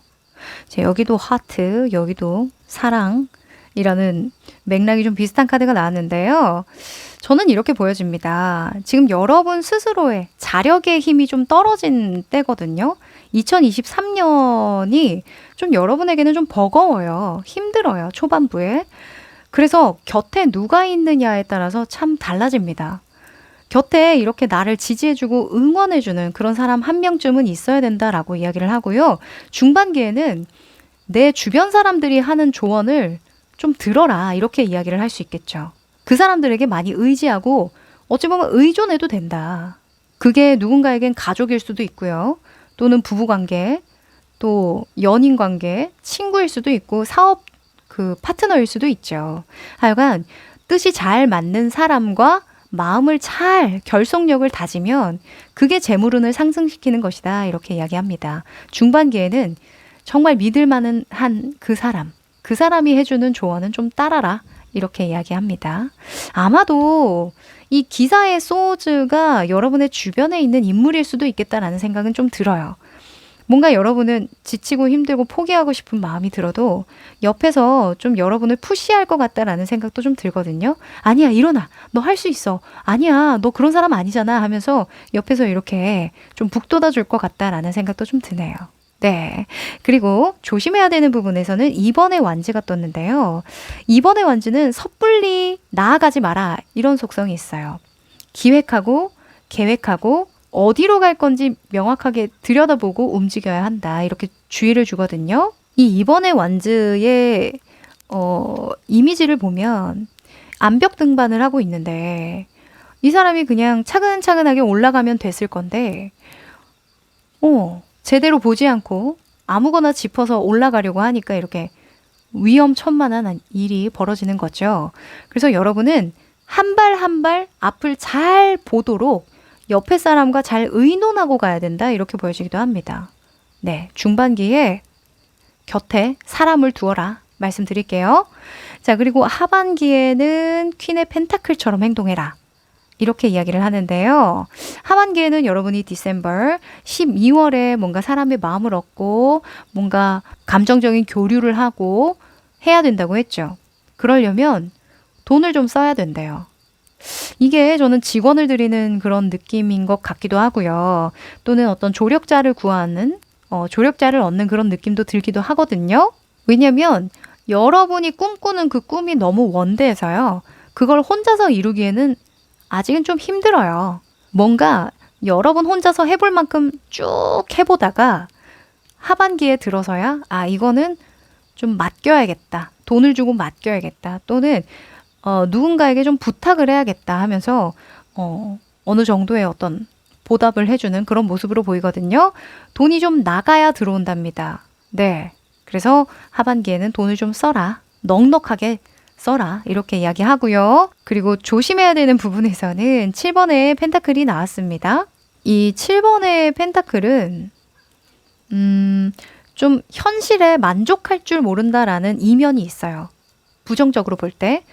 자, 여기도 하트, 여기도 사랑이라는 맥락이 좀 비슷한 카드가 나왔는데요. 저는 이렇게 보여집니다. 지금 여러분 스스로의 자력의 힘이 좀 떨어진 때거든요. 2023년이 좀 여러분에게는 좀 버거워요. 힘들어요. 초반부에. 그래서 곁에 누가 있느냐에 따라서 참 달라집니다. 곁에 이렇게 나를 지지해주고 응원해주는 그런 사람 한 명쯤은 있어야 된다라고 이야기를 하고요. 중반기에는 내 주변 사람들이 하는 조언을 좀 들어라 이렇게 이야기를 할 수 있겠죠. 그 사람들에게 많이 의지하고 어찌 보면 의존해도 된다. 그게 누군가에겐 가족일 수도 있고요. 또는 부부관계, 또 연인관계, 친구일 수도 있고 사업 그 파트너일 수도 있죠. 하여간 뜻이 잘 맞는 사람과 마음을 잘 결속력을 다지면 그게 재물운을 상승시키는 것이다. 이렇게 이야기합니다. 중반기에는 정말 믿을 만한 한 그 사람이 해주는 조언은 좀 따라라. 이렇게 이야기합니다. 아마도 이 기사의 소즈가 여러분의 주변에 있는 인물일 수도 있겠다라는 생각은 좀 들어요. 뭔가 여러분은 지치고 힘들고 포기하고 싶은 마음이 들어도 옆에서 좀 여러분을 푸시할 것 같다라는 생각도 좀 들거든요. 아니야, 일어나. 너 할 수 있어. 아니야, 너 그런 사람 아니잖아 하면서 옆에서 이렇게 좀 북돋아 줄 것 같다라는 생각도 좀 드네요. 네. 그리고 조심해야 되는 부분에서는 2번의 완즈가 떴는데요. 2번의 완즈는 섣불리 나아가지 마라. 이런 속성이 있어요. 기획하고 계획하고 어디로 갈 건지 명확하게 들여다보고 움직여야 한다. 이렇게 주의를 주거든요. 이 2번의 완즈의 이미지를 보면 암벽 등반을 하고 있는데 이 사람이 그냥 차근차근하게 올라가면 됐을 건데 제대로 보지 않고 아무거나 짚어서 올라가려고 하니까 이렇게 위험천만한 일이 벌어지는 거죠. 그래서 여러분은 한 발 한 발 앞을 잘 보도록 옆에 사람과 잘 의논하고 가야 된다. 이렇게 보여지기도 합니다. 네, 중반기에 곁에 사람을 두어라. 말씀드릴게요. 자, 그리고 하반기에는 퀸의 펜타클처럼 행동해라. 이렇게 이야기를 하는데요. 하반기에는 여러분이 디셈버 12월에 뭔가 사람의 마음을 얻고 뭔가 감정적인 교류를 하고 해야 된다고 했죠. 그러려면 돈을 좀 써야 된대요. 이게 저는 직원을 들이는 그런 느낌인 것 같기도 하고요. 또는 어떤 조력자를 구하는, 조력자를 얻는 그런 느낌도 들기도 하거든요. 왜냐면 여러분이 꿈꾸는 그 꿈이 너무 원대해서요. 그걸 혼자서 이루기에는 아직은 좀 힘들어요. 뭔가 여러분 혼자서 해볼 만큼 쭉 해보다가 하반기에 들어서야 이거는 좀 맡겨야겠다. 돈을 주고 맡겨야겠다. 또는 누군가에게 좀 부탁을 해야겠다 하면서 어느 정도의 어떤 보답을 해주는 그런 모습으로 보이거든요. 돈이 좀 나가야 들어온답니다. 네. 그래서 하반기에는 돈을 좀 써라. 넉넉하게 써라. 이렇게 이야기하고요. 그리고 조심해야 되는 부분에서는 7번의 펜타클이 나왔습니다. 이 7번의 펜타클은 좀 현실에 만족할 줄 모른다라는 이면이 있어요. 부정적으로 볼 때.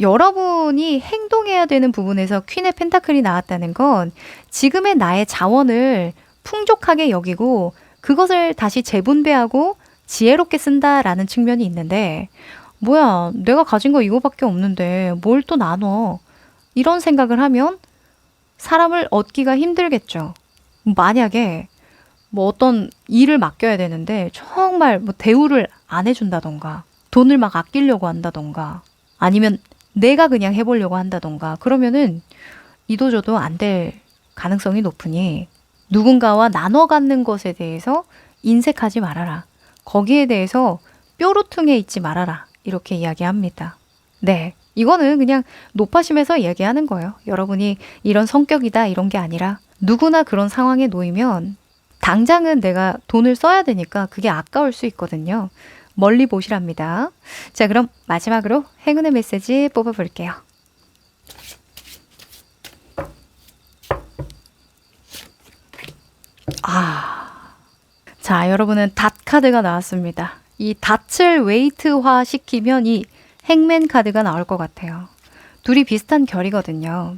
여러분이 행동해야 되는 부분에서 퀸의 펜타클이 나왔다는 건 지금의 나의 자원을 풍족하게 여기고 그것을 다시 재분배하고 지혜롭게 쓴다라는 측면이 있는데 뭐야, 내가 가진 거 이거밖에 없는데 뭘 또 나눠. 이런 생각을 하면 사람을 얻기가 힘들겠죠. 만약에 뭐 어떤 일을 맡겨야 되는데 정말 뭐 대우를 안 해준다던가 돈을 막 아끼려고 한다던가 아니면 내가 그냥 해보려고 한다던가 그러면은 이도저도 안 될 가능성이 높으니 누군가와 나눠 갖는 것에 대해서 인색하지 말아라. 거기에 대해서 뾰루퉁해 있지 말아라. 이렇게 이야기합니다. 네. 이거는 그냥 노파심에서 이야기하는 거예요. 여러분이 이런 성격이다 이런 게 아니라 누구나 그런 상황에 놓이면 당장은 내가 돈을 써야 되니까 그게 아까울 수 있거든요. 멀리 보시랍니다. 자, 그럼 마지막으로 행운의 메시지 뽑아볼게요. 자, 여러분은 닷 카드가 나왔습니다. 이 닷을 웨이트화 시키면 이 행맨 카드가 나올 것 같아요. 둘이 비슷한 결이거든요.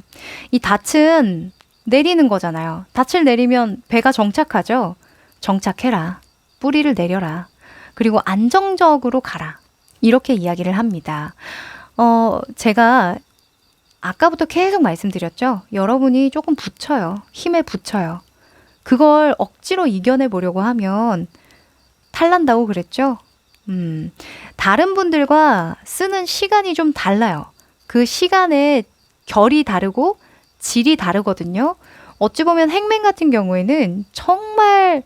이 닷은 내리는 거잖아요. 닷을 내리면 배가 정착하죠. 정착해라. 뿌리를 내려라. 그리고 안정적으로 가라. 이렇게 이야기를 합니다. 제가 아까부터 계속 말씀드렸죠. 여러분이 조금 붙여요. 힘에 붙여요. 그걸 억지로 이겨내 보려고 하면 탈난다고 그랬죠? 다른 분들과 쓰는 시간이 좀 달라요. 그 시간의 결이 다르고 질이 다르거든요. 어찌 보면 행맨 같은 경우에는 정말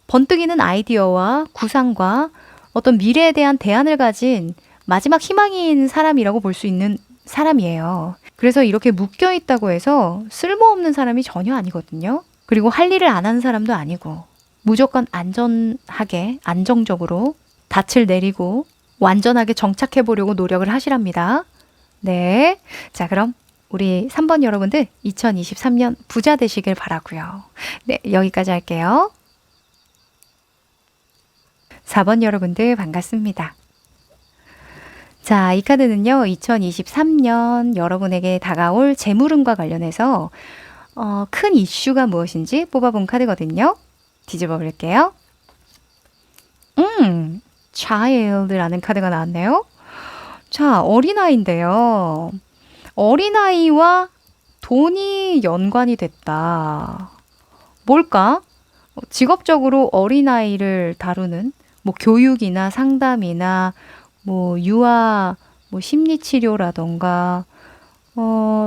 번뜩이는 아이디어와 구상과 어떤 미래에 대한 대안을 가진 마지막 희망인 사람이라고 볼 수 있는 사람이에요. 그래서 이렇게 묶여 있다고 해서 쓸모없는 사람이 전혀 아니거든요. 그리고 할 일을 안 하는 사람도 아니고 무조건 안전하게 안정적으로 닻을 내리고 완전하게 정착해 보려고 노력을 하시랍니다. 네. 자, 그럼 우리 3번 여러분들 2023년 부자 되시길 바라고요. 네, 여기까지 할게요. 4번 여러분들 반갑습니다. 자, 이 카드는요. 2023년 여러분에게 다가올 재물운과 관련해서 큰 이슈가 무엇인지 뽑아본 카드거든요. 뒤집어 볼게요. child라는 카드가 나왔네요. 자, 어린아이인데요. 어린아이와 돈이 연관이 됐다. 뭘까? 직업적으로 어린아이를 다루는 뭐 교육이나 상담이나 뭐 유아 뭐 심리치료라던가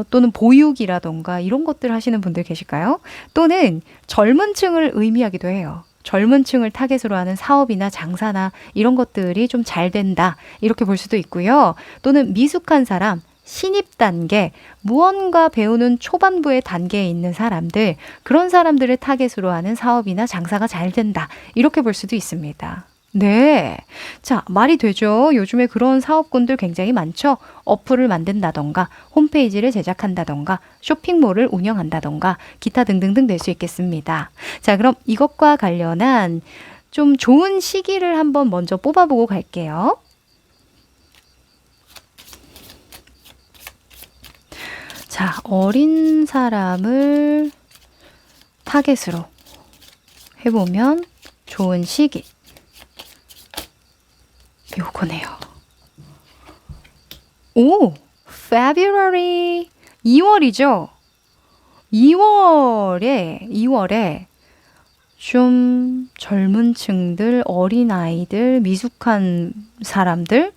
또는 보육이라던가 이런 것들 하시는 분들 계실까요? 또는 젊은 층을 의미하기도 해요. 젊은 층을 타겟으로 하는 사업이나 장사나 이런 것들이 좀 잘 된다. 이렇게 볼 수도 있고요. 또는 미숙한 사람, 신입 단계, 무언가 배우는 초반부의 단계에 있는 사람들, 그런 사람들을 타겟으로 하는 사업이나 장사가 잘 된다. 이렇게 볼 수도 있습니다. 네. 자, 말이 되죠. 요즘에 그런 사업군들 굉장히 많죠. 어플을 만든다던가, 홈페이지를 제작한다던가, 쇼핑몰을 운영한다던가, 기타 등등등 될 수 있겠습니다. 자, 그럼 이것과 관련한 좀 좋은 시기를 한번 먼저 뽑아보고 갈게요. 자, 어린 사람을 타겟으로 해보면 좋은 시기. 요거네요. 오! February 2월이죠. 2월에 좀 젊은 층들, 어린아이들, 미숙한 사람들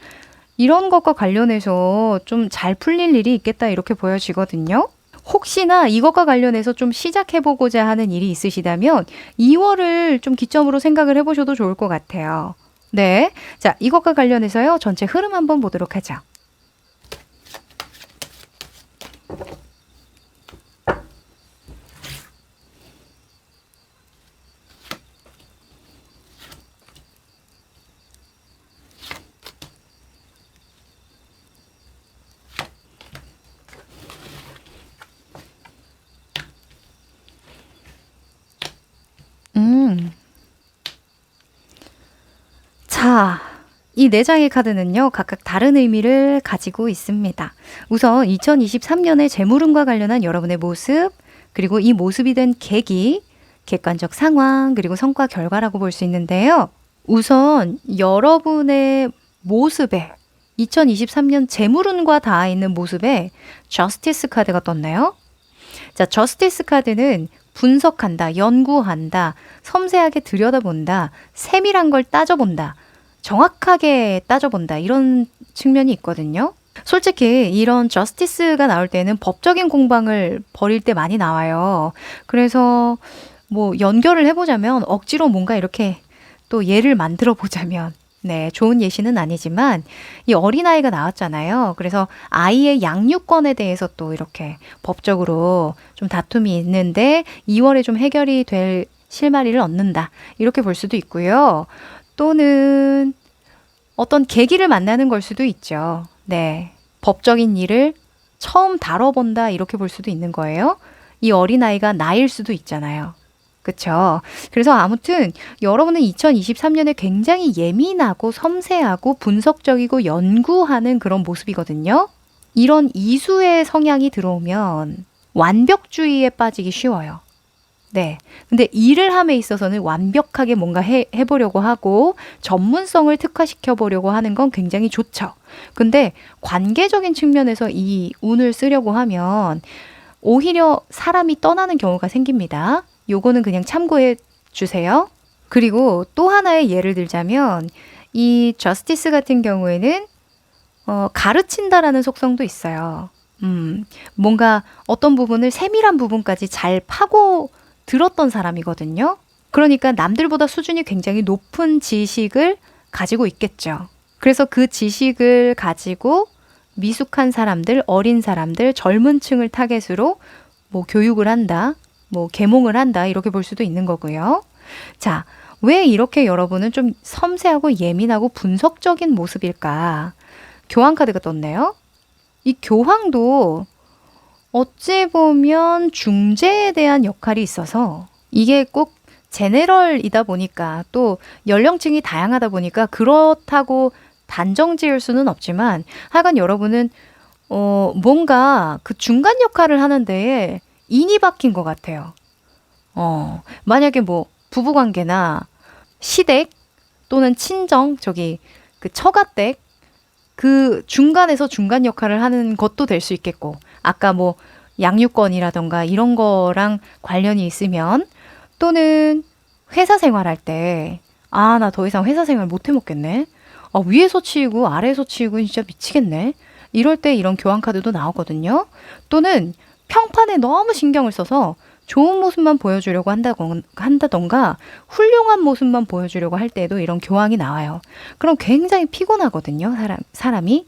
이런 것과 관련해서 좀 잘 풀릴 일이 있겠다 이렇게 보여지거든요. 혹시나 이것과 관련해서 좀 시작해보고자 하는 일이 있으시다면 2월을 좀 기점으로 생각을 해보셔도 좋을 것 같아요. 네. 자, 이것과 관련해서요. 전체 흐름 한번 보도록 하죠. 자, 이 네 장의 카드는요, 각각 다른 의미를 가지고 있습니다. 우선 2023년의 재물운과 관련한 여러분의 모습, 그리고 이 모습이 된 계기, 객관적 상황, 그리고 성과 결과라고 볼 수 있는데요. 우선 여러분의 모습에 2023년 재물운과 닿아 있는 모습에 저스티스 카드가 떴네요. 자, 저스티스 카드는 분석한다, 연구한다, 섬세하게 들여다본다, 세밀한 걸 따져본다, 정확하게 따져본다 이런 측면이 있거든요. 솔직히 이런 저스티스가 나올 때는 법적인 공방을 벌일 때 많이 나와요. 그래서 뭐 연결을 해보자면 억지로 뭔가 이렇게 또 예를 만들어 보자면 네, 좋은 예시는 아니지만 이 어린아이가 나왔잖아요. 그래서 아이의 양육권에 대해서 또 이렇게 법적으로 좀 다툼이 있는데 2월에 좀 해결이 될 실마리를 얻는다. 이렇게 볼 수도 있고요. 또는 어떤 계기를 만나는 걸 수도 있죠. 네. 법적인 일을 처음 다뤄본다. 이렇게 볼 수도 있는 거예요. 이 어린아이가 나일 수도 있잖아요. 그쵸? 그래서 아무튼 여러분은 2023년에 굉장히 예민하고 섬세하고 분석적이고 연구하는 그런 모습이거든요. 이런 이수의 성향이 들어오면 완벽주의에 빠지기 쉬워요. 네. 근데 일을 함에 있어서는 완벽하게 뭔가 해보려고 하고 전문성을 특화시켜 보려고 하는 건 굉장히 좋죠. 근데 관계적인 측면에서 이 운을 쓰려고 하면 오히려 사람이 떠나는 경우가 생깁니다. 요거는 그냥 참고해 주세요. 그리고 또 하나의 예를 들자면 이 저스티스 같은 경우에는 가르친다라는 속성도 있어요. 뭔가 어떤 부분을 세밀한 부분까지 잘 파고 들었던 사람이거든요. 그러니까 남들보다 수준이 굉장히 높은 지식을 가지고 있겠죠. 그래서 그 지식을 가지고 미숙한 사람들, 어린 사람들, 젊은 층을 타겟으로 뭐 교육을 한다, 뭐 계몽을 한다 이렇게 볼 수도 있는 거고요. 자, 왜 이렇게 여러분은 좀 섬세하고 예민하고 분석적인 모습일까? 교황 카드가 떴네요. 이 교황도 어찌 보면 중재에 대한 역할이 있어서 이게 꼭 제네럴이다 보니까 또 연령층이 다양하다 보니까 그렇다고 단정 지을 수는 없지만 하여간 여러분은 뭔가 그 중간 역할을 하는 데에 인이 박힌 것 같아요. 만약에 뭐 부부관계나 시댁 또는 친정 저기 그 처가댁 그 중간에서 중간 역할을 하는 것도 될 수 있겠고 아까 뭐 양육권이라던가 이런 거랑 관련이 있으면 또는 회사 생활할 때 나 더 이상 회사 생활 못 해먹겠네. 위에서 치이고 아래에서 치이고 진짜 미치겠네. 이럴 때 이런 교환 카드도 나오거든요. 또는 평판에 너무 신경을 써서 좋은 모습만 보여주려고 한다던가 훌륭한 모습만 보여주려고 할 때도 이런 교황이 나와요. 그럼 굉장히 피곤하거든요. 사람이.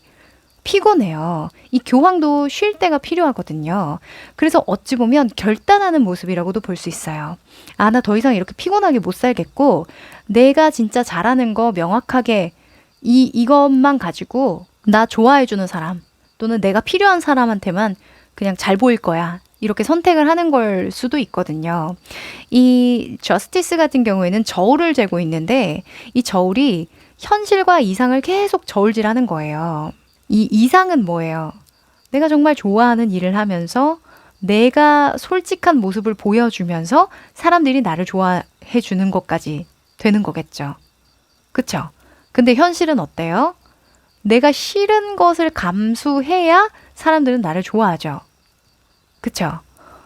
피곤해요. 이 교황도 쉴 때가 필요하거든요. 그래서 어찌 보면 결단하는 모습이라고도 볼 수 있어요. 나 더 이상 이렇게 피곤하게 못 살겠고 내가 진짜 잘하는 거 명확하게 이것만 가지고 나 좋아해주는 사람 또는 내가 필요한 사람한테만 그냥 잘 보일 거야. 이렇게 선택을 하는 걸 수도 있거든요. 이 저스티스 같은 경우에는 저울을 재고 있는데 이 저울이 현실과 이상을 계속 저울질하는 거예요. 이 이상은 뭐예요? 내가 정말 좋아하는 일을 하면서 내가 솔직한 모습을 보여주면서 사람들이 나를 좋아해 주는 것까지 되는 거겠죠. 그쵸? 근데 현실은 어때요? 내가 싫은 것을 감수해야 사람들은 나를 좋아하죠. 그쵸?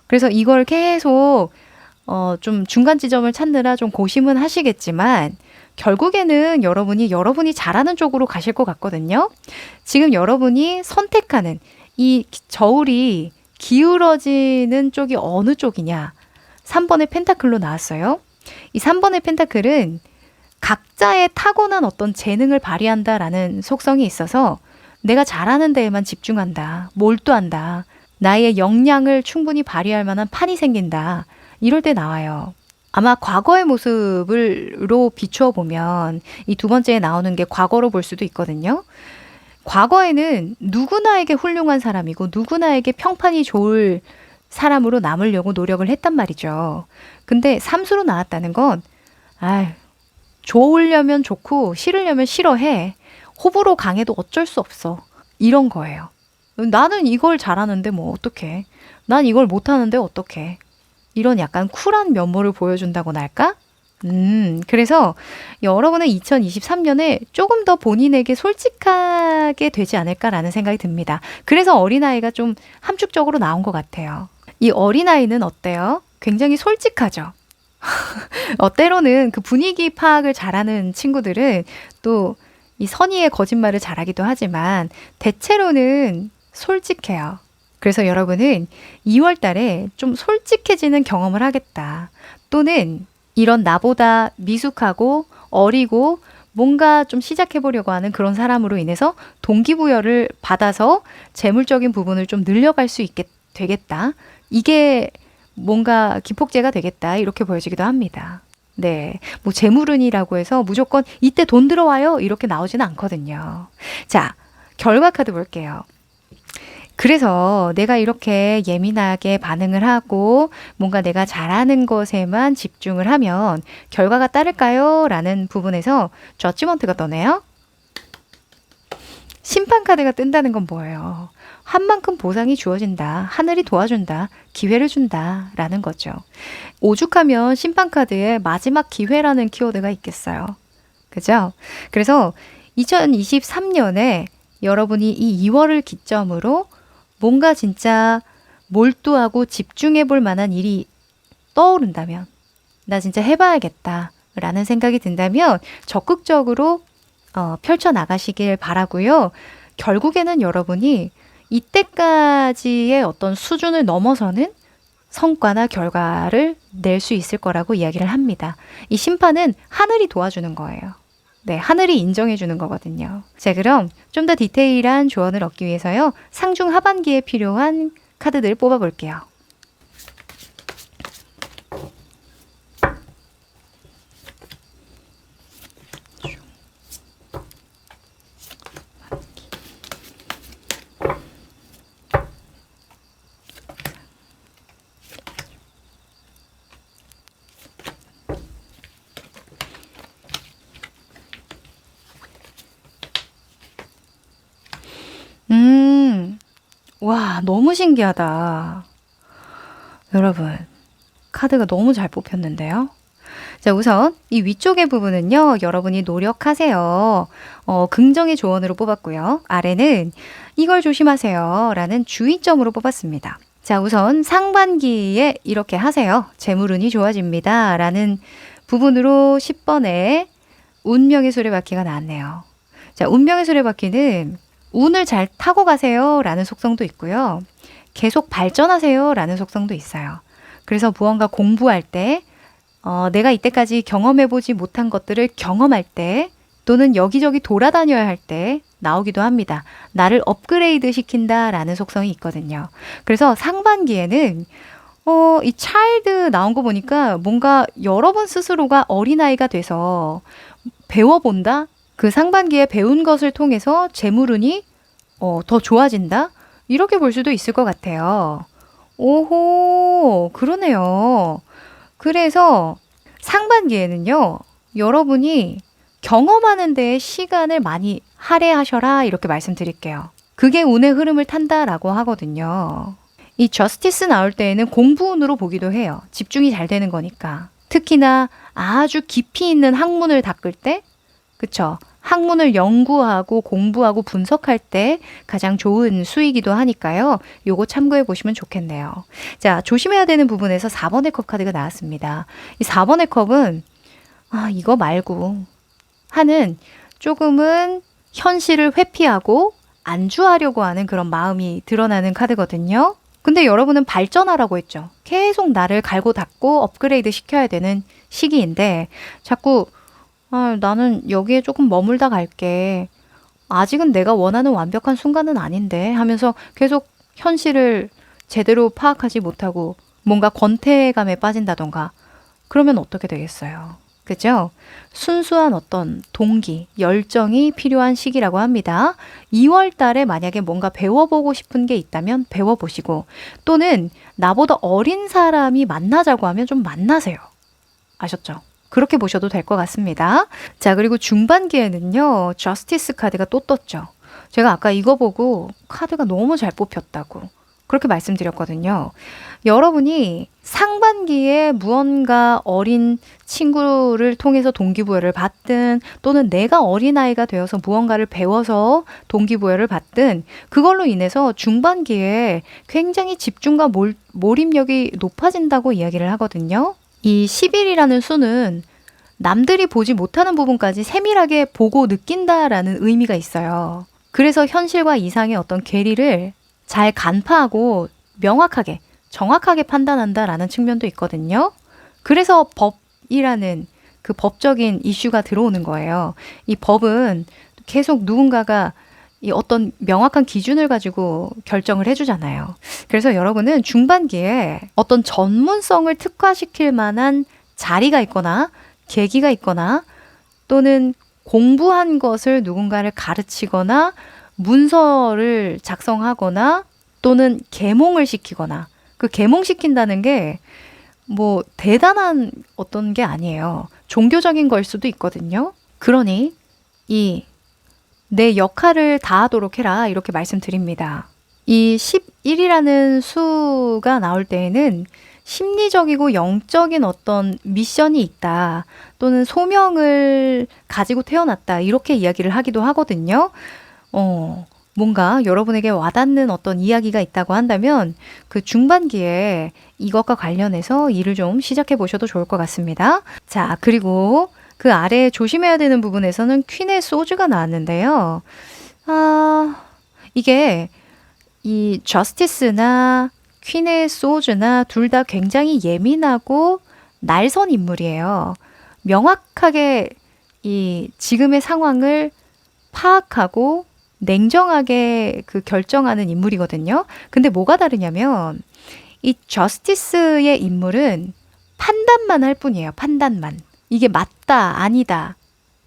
그래서 이걸 계속 좀 중간 지점을 찾느라 좀 고심은 하시겠지만 결국에는 여러분이 잘하는 쪽으로 가실 것 같거든요. 지금 여러분이 선택하는 이 저울이 기울어지는 쪽이 어느 쪽이냐? 3번의 펜타클로 나왔어요. 이 3번의 펜타클은 각자의 타고난 어떤 재능을 발휘한다라는 속성이 있어서 내가 잘하는 데에만 집중한다. 몰두한다. 나의 역량을 충분히 발휘할 만한 판이 생긴다. 이럴 때 나와요. 아마 과거의 모습으로 비추어 보면 이 두 번째에 나오는 게 과거로 볼 수도 있거든요. 과거에는 누구나에게 훌륭한 사람이고 누구나에게 평판이 좋을 사람으로 남으려고 노력을 했단 말이죠. 근데 삼수로 나왔다는 건 좋으려면 좋고 싫으려면 싫어해. 호불호 강해도 어쩔 수 없어. 이런 거예요. 나는 이걸 잘하는데 뭐 어떡해. 난 이걸 못하는데 어떡해. 이런 약간 쿨한 면모를 보여준다고나 할까? 그래서 여러분은 2023년에 조금 더 본인에게 솔직하게 되지 않을까라는 생각이 듭니다. 그래서 어린아이가 좀 함축적으로 나온 것 같아요. 이 어린아이는 어때요? 굉장히 솔직하죠. 때로는 그 분위기 파악을 잘하는 친구들은 또 이 선의의 거짓말을 잘하기도 하지만 대체로는 솔직해요. 그래서 여러분은 2월 달에 좀 솔직해지는 경험을 하겠다. 또는 이런 나보다 미숙하고 어리고 뭔가 좀 시작해보려고 하는 그런 사람으로 인해서 동기부여를 받아서 재물적인 부분을 좀 늘려갈 수 있게 되겠다. 이게 뭔가 기폭제가 되겠다. 이렇게 보여지기도 합니다. 네. 뭐 재물운이라고 해서 무조건 이때 돈 들어와요. 이렇게 나오지는 않거든요. 자, 결과 카드 볼게요. 그래서 내가 이렇게 예민하게 반응을 하고 뭔가 내가 잘하는 것에만 집중을 하면 결과가 따를까요? 라는 부분에서 저지먼트가 떠네요. 심판 카드가 뜬다는 건 뭐예요? 한 만큼 보상이 주어진다. 하늘이 도와준다. 기회를 준다. 라는 거죠. 오죽하면 심판 카드에 마지막 기회라는 키워드가 있겠어요. 그죠? 그래서 2023년에 여러분이 이 2월을 기점으로 뭔가 진짜 몰두하고 집중해 볼 만한 일이 떠오른다면, 나 진짜 해봐야겠다 라는 생각이 든다면 적극적으로 펼쳐나가시길 바라고요. 결국에는 여러분이 이때까지의 어떤 수준을 넘어서는 성과나 결과를 낼 수 있을 거라고 이야기를 합니다. 이 심판은 하늘이 도와주는 거예요. 네, 하늘이 인정해 주는 거거든요. 자, 그럼 좀 더 디테일한 조언을 얻기 위해서요. 상중 하반기에 필요한 카드들 뽑아볼게요. 와, 너무 신기하다. 여러분, 카드가 너무 잘 뽑혔는데요. 자, 우선 이 위쪽의 부분은요, 여러분이 노력하세요. 긍정의 조언으로 뽑았고요. 아래는 이걸 조심하세요. 라는 주의점으로 뽑았습니다. 자, 우선 상반기에 이렇게 하세요. 재물운이 좋아집니다. 라는 부분으로 10번에 운명의 수레바퀴가 나왔네요. 자, 운명의 수레바퀴는 운을 잘 타고 가세요 라는 속성도 있고요. 계속 발전하세요 라는 속성도 있어요. 그래서 무언가 공부할 때 내가 이때까지 경험해보지 못한 것들을 경험할 때 또는 여기저기 돌아다녀야 할 때 나오기도 합니다. 나를 업그레이드 시킨다 라는 속성이 있거든요. 그래서 상반기에는 이 차일드 나온 거 보니까 뭔가 여러분 스스로가 어린아이가 돼서 배워본다? 그 상반기에 배운 것을 통해서 재물운이 더 좋아진다? 이렇게 볼 수도 있을 것 같아요. 오호, 그러네요. 그래서 상반기에는요, 여러분이 경험하는 데에 시간을 많이 할애하셔라 이렇게 말씀드릴게요. 그게 운의 흐름을 탄다라고 하거든요. 이 저스티스 나올 때에는 공부운으로 보기도 해요. 집중이 잘 되는 거니까. 특히나 아주 깊이 있는 학문을 닦을 때, 그쵸? 학문을 연구하고 공부하고 분석할 때 가장 좋은 수이기도 하니까요. 요거 참고해 보시면 좋겠네요. 자, 조심해야 되는 부분에서 4번의 컵 카드가 나왔습니다. 이 4번의 컵은 이거 말고 하는 조금은 현실을 회피하고 안주하려고 하는 그런 마음이 드러나는 카드거든요. 근데 여러분은 발전하라고 했죠. 계속 나를 갈고 닦고 업그레이드 시켜야 되는 시기인데 자꾸 나는 여기에 조금 머물다 갈게. 아직은 내가 원하는 완벽한 순간은 아닌데 하면서 계속 현실을 제대로 파악하지 못하고 뭔가 권태감에 빠진다던가 그러면 어떻게 되겠어요? 그죠? 순수한 어떤 동기, 열정이 필요한 시기라고 합니다. 2월 달에 만약에 뭔가 배워보고 싶은 게 있다면 배워보시고 또는 나보다 어린 사람이 만나자고 하면 좀 만나세요. 아셨죠? 그렇게 보셔도 될 것 같습니다. 자, 그리고 중반기에는요. 저스티스 카드가 또 떴죠. 제가 아까 이거 보고 카드가 너무 잘 뽑혔다고 그렇게 말씀드렸거든요. 여러분이 상반기에 무언가 어린 친구를 통해서 동기부여를 받든 또는 내가 어린아이가 되어서 무언가를 배워서 동기부여를 받든 그걸로 인해서 중반기에 굉장히 집중과 몰입력이 높아진다고 이야기를 하거든요. 이 10일이라는 수는 남들이 보지 못하는 부분까지 세밀하게 보고 느낀다라는 의미가 있어요. 그래서 현실과 이상의 어떤 괴리를 잘 간파하고 명확하게, 정확하게 판단한다라는 측면도 있거든요. 그래서 법이라는 그 법적인 이슈가 들어오는 거예요. 이 법은 계속 누군가가 이 어떤 명확한 기준을 가지고 결정을 해주잖아요. 그래서 여러분은 중반기에 어떤 전문성을 특화시킬 만한 자리가 있거나 계기가 있거나 또는 공부한 것을 누군가를 가르치거나 문서를 작성하거나 또는 계몽을 시키거나 그 계몽시킨다는 게 뭐 대단한 어떤 게 아니에요. 종교적인 걸 수도 있거든요. 그러니 이 내 역할을 다하도록 해라 이렇게 말씀드립니다. 이 11이라는 수가 나올 때에는 심리적이고 영적인 어떤 미션이 있다 또는 소명을 가지고 태어났다 이렇게 이야기를 하기도 하거든요. 뭔가 여러분에게 와닿는 어떤 이야기가 있다고 한다면 그 중반기에 이것과 관련해서 일을 좀 시작해 보셔도 좋을 것 같습니다. 자, 그리고 그 아래 조심해야 되는 부분에서는 퀸의 소주가 나왔는데요. 이게 이 저스티스나 퀸의 소주나 둘 다 굉장히 예민하고 날선 인물이에요. 명확하게 이 지금의 상황을 파악하고 냉정하게 그 결정하는 인물이거든요. 근데 뭐가 다르냐면 이 저스티스의 인물은 판단만 할 뿐이에요. 판단만. 이게 맞다, 아니다.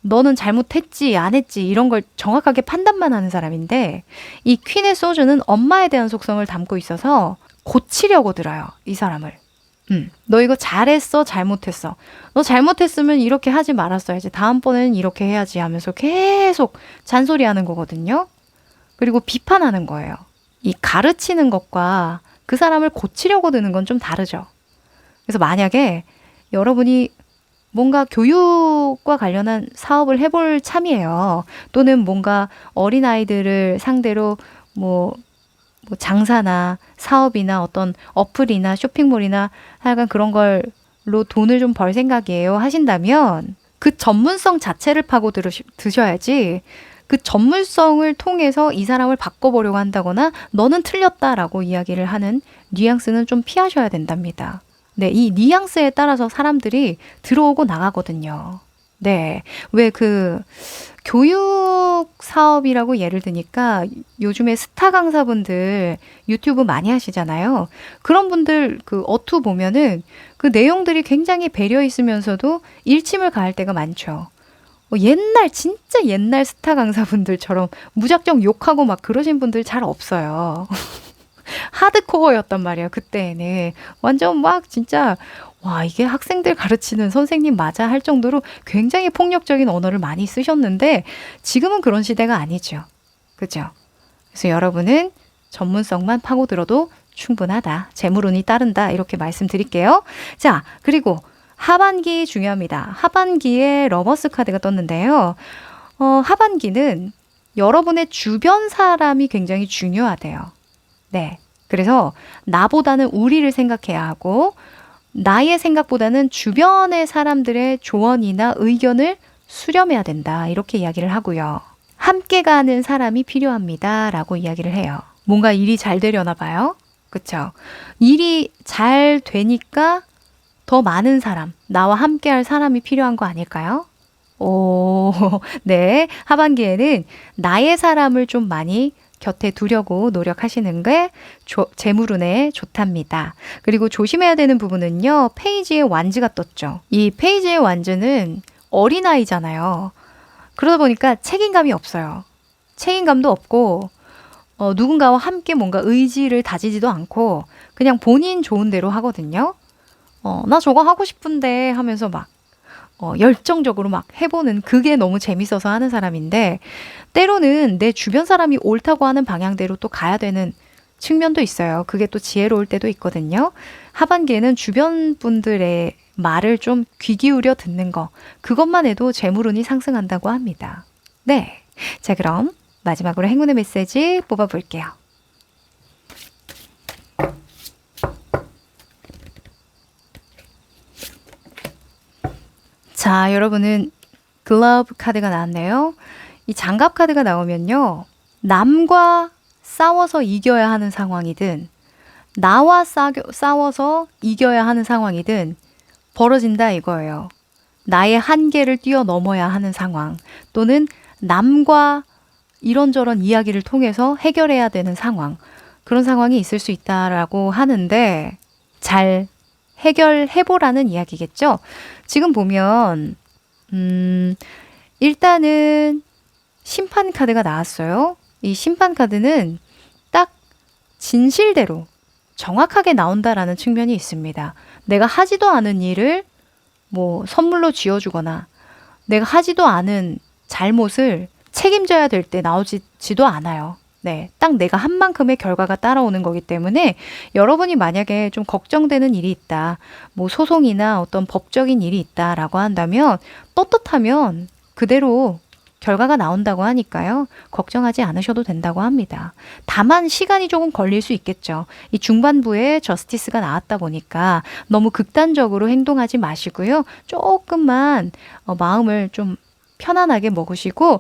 너는 잘못했지, 안 했지 이런 걸 정확하게 판단만 하는 사람인데 이 퀸의 소주는 엄마에 대한 속성을 담고 있어서 고치려고 들어요. 이 사람을. 너 이거 잘했어, 잘못했어. 너 잘못했으면 이렇게 하지 말았어야지. 다음번에는 이렇게 해야지 하면서 계속 잔소리하는 거거든요. 그리고 비판하는 거예요. 이 가르치는 것과 그 사람을 고치려고 드는 건 좀 다르죠. 그래서 만약에 여러분이 뭔가 교육과 관련한 사업을 해볼 참이에요. 또는 뭔가 어린아이들을 상대로 뭐 장사나 사업이나 어떤 어플이나 쇼핑몰이나 하여간 그런 걸로 돈을 좀 벌 생각이에요 하신다면 그 전문성 자체를 파고 드셔야지 그 전문성을 통해서 이 사람을 바꿔보려고 한다거나 너는 틀렸다라고 이야기를 하는 뉘앙스는 좀 피하셔야 된답니다. 네, 이 뉘앙스에 따라서 사람들이 들어오고 나가거든요. 네, 왜 그 교육 사업이라고 예를 드니까 요즘에 스타 강사분들 유튜브 많이 하시잖아요. 그런 분들 그 어투 보면은 그 내용들이 굉장히 배려 있으면서도 일침을 가할 때가 많죠. 옛날 진짜 옛날 스타 강사분들처럼 무작정 욕하고 막 그러신 분들 잘 없어요. 하드코어였단 말이에요. 그때는 완전 막 진짜 와 이게 학생들 가르치는 선생님 맞아 할 정도로 굉장히 폭력적인 언어를 많이 쓰셨는데 지금은 그런 시대가 아니죠. 그죠? 그래서 여러분은 전문성만 파고들어도 충분하다. 재물운이 따른다. 이렇게 말씀드릴게요. 자, 그리고 하반기 중요합니다. 하반기에 러버스 카드가 떴는데요. 하반기는 여러분의 주변 사람이 굉장히 중요하대요. 네. 그래서 나보다는 우리를 생각해야 하고 나의 생각보다는 주변의 사람들의 조언이나 의견을 수렴해야 된다. 이렇게 이야기를 하고요. 함께 가는 사람이 필요합니다. 라고 이야기를 해요. 뭔가 일이 잘 되려나 봐요. 그쵸? 일이 잘 되니까 더 많은 사람, 나와 함께 할 사람이 필요한 거 아닐까요? 오, 네. 하반기에는 나의 사람을 좀 많이 곁에 두려고 노력하시는 게 재물운에 좋답니다. 그리고 조심해야 되는 부분은요. 페이지의 완즈가 떴죠. 이 페이지의 완즈는 어린아이잖아요. 그러다 보니까 책임감이 없어요. 책임감도 없고 누군가와 함께 뭔가 의지를 다지지도 않고 그냥 본인 좋은 대로 하거든요. 나 저거 하고 싶은데 하면서 막 열정적으로 막 해보는 그게 너무 재밌어서 하는 사람인데 때로는 내 주변 사람이 옳다고 하는 방향대로 또 가야 되는 측면도 있어요. 그게 또 지혜로울 때도 있거든요. 하반기에는 주변 분들의 말을 좀 귀 기울여 듣는 거 그것만 해도 재물운이 상승한다고 합니다. 네, 자 그럼 마지막으로 행운의 메시지 뽑아볼게요. 자, 여러분은 글러브 카드가 나왔네요. 이 장갑 카드가 나오면요. 남과 싸워서 이겨야 하는 상황이든 나와 싸워서 이겨야 하는 상황이든 벌어진다 이거예요. 나의 한계를 뛰어넘어야 하는 상황 또는 남과 이런저런 이야기를 통해서 해결해야 되는 상황 그런 상황이 있을 수 있다라고 하는데 잘 해결해보라는 이야기겠죠. 지금 보면 일단은 심판 카드가 나왔어요. 이 심판 카드는 딱 진실대로 정확하게 나온다라는 측면이 있습니다. 내가 하지도 않은 일을 뭐 선물로 쥐어주거나 내가 하지도 않은 잘못을 책임져야 될 때 나오지도 않아요. 네, 딱 내가 한 만큼의 결과가 따라오는 거기 때문에 여러분이 만약에 좀 걱정되는 일이 있다, 뭐 소송이나 어떤 법적인 일이 있다라고 한다면 떳떳하면 그대로 결과가 나온다고 하니까요. 걱정하지 않으셔도 된다고 합니다. 다만 시간이 조금 걸릴 수 있겠죠. 이 중반부에 저스티스가 나왔다 보니까 너무 극단적으로 행동하지 마시고요. 조금만 마음을 좀 편안하게 먹으시고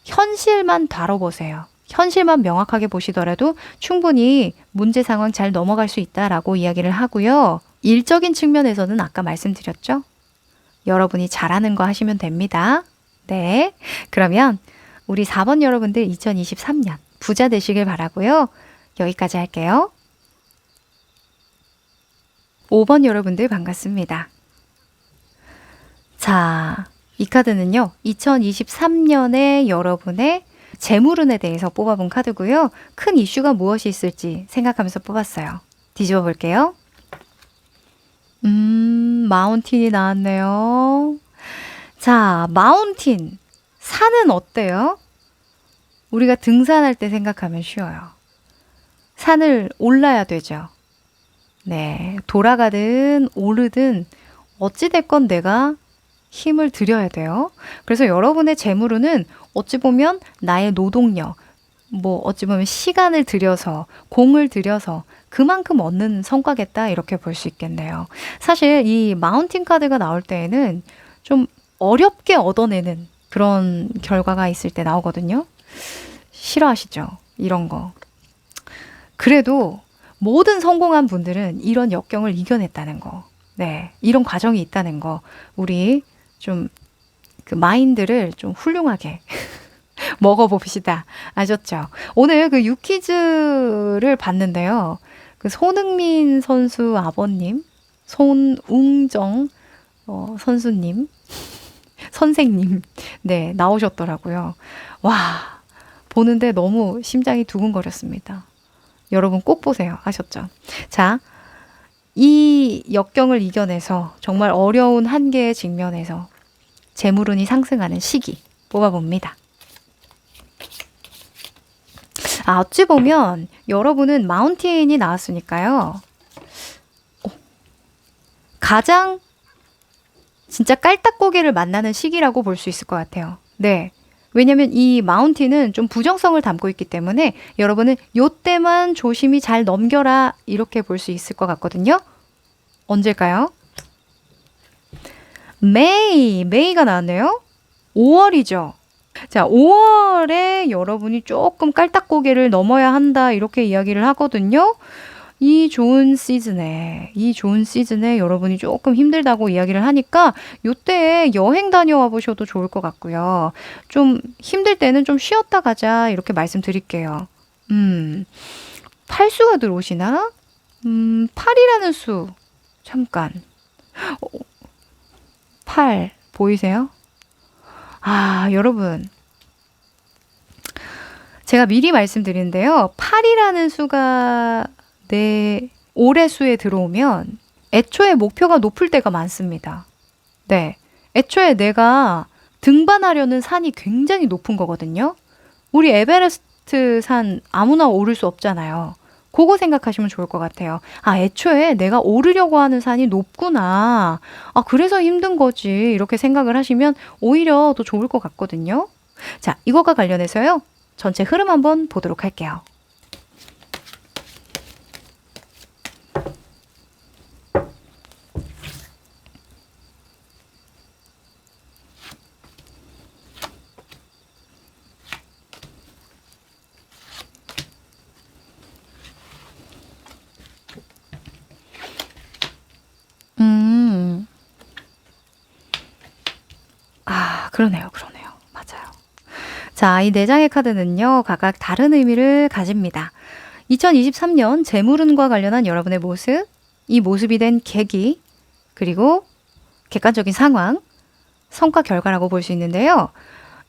현실만 다뤄보세요. 현실만 명확하게 보시더라도 충분히 문제 상황 잘 넘어갈 수 있다라고 이야기를 하고요. 일적인 측면에서는 아까 말씀드렸죠. 여러분이 잘하는 거 하시면 됩니다. 네. 그러면 우리 4번 여러분들 2023년 부자 되시길 바라고요. 여기까지 할게요. 5번 여러분들 반갑습니다. 자, 이 카드는요. 2023년에 여러분의 재물운에 대해서 뽑아본 카드고요. 큰 이슈가 무엇이 있을지 생각하면서 뽑았어요. 뒤집어 볼게요. 마운틴이 나왔네요. 자, 마운틴. 산은 어때요? 우리가 등산할 때 생각하면 쉬워요. 산을 올라야 되죠. 네, 돌아가든 오르든 어찌됐건 내가 힘을 들여야 돼요. 그래서 여러분의 재물운은 어찌 보면 나의 노동력, 뭐 어찌 보면 시간을 들여서, 공을 들여서 그만큼 얻는 성과겠다 이렇게 볼 수 있겠네요. 사실 이 마운틴 카드가 나올 때에는 좀 어렵게 얻어내는 그런 결과가 있을 때 나오거든요. 싫어하시죠? 이런 거. 그래도 모든 성공한 분들은 이런 역경을 이겨냈다는 거. 네. 이런 과정이 있다는 거. 우리 좀 그 마인드를 좀 훌륭하게 먹어봅시다. 아셨죠? 오늘 그 유퀴즈를 봤는데요. 그 손흥민 선수 아버님, 손웅정 선수님, 선생님, 네, 나오셨더라고요. 와, 보는데 너무 심장이 두근거렸습니다. 여러분 꼭 보세요. 아셨죠? 자, 이 역경을 이겨내서 정말 어려운 한계에 직면해서 재물운이 상승하는 시기 뽑아봅니다. 아, 어찌 보면 여러분은 마운틴이 나왔으니까요. 가장 진짜 깔딱고기를 만나는 시기라고 볼 수 있을 것 같아요. 네. 왜냐면 이 마운틴은 좀 부정성을 담고 있기 때문에 여러분은 요때만 조심히 잘 넘겨라 이렇게 볼 수 있을 것 같거든요. 언제일까요? 메이가 나왔네요. 5월이죠. 자, 5월에 여러분이 조금 깔딱고개를 넘어야 한다 이렇게 이야기를 하거든요. 이 좋은 시즌에 여러분이 조금 힘들다고 이야기를 하니까 요때 여행 다녀와 보셔도 좋을 것 같고요. 좀 힘들 때는 좀 쉬었다 가자 이렇게 말씀드릴게요. 8수가 들어오시나? 8이라는 수 잠깐 8 보이세요? 아, 여러분 제가 미리 말씀드리는데요. 8이라는 수가 내 올해 수에 들어오면 애초에 목표가 높을 때가 많습니다. 네. 애초에 내가 등반하려는 산이 굉장히 높은 거거든요. 우리 에베레스트 산 아무나 오를 수 없잖아요. 그거 생각하시면 좋을 것 같아요. 아, 애초에 내가 오르려고 하는 산이 높구나. 아, 그래서 힘든 거지. 이렇게 생각을 하시면 오히려 더 좋을 것 같거든요. 자, 이거가 관련해서요. 전체 흐름 한번 보도록 할게요. 그러네요. 맞아요. 자, 이 4장의 카드는요, 각각 다른 의미를 가집니다. 2023년 재물운과 관련한 여러분의 모습, 이 모습이 된 계기, 그리고 객관적인 상황, 성과 결과라고 볼 수 있는데요.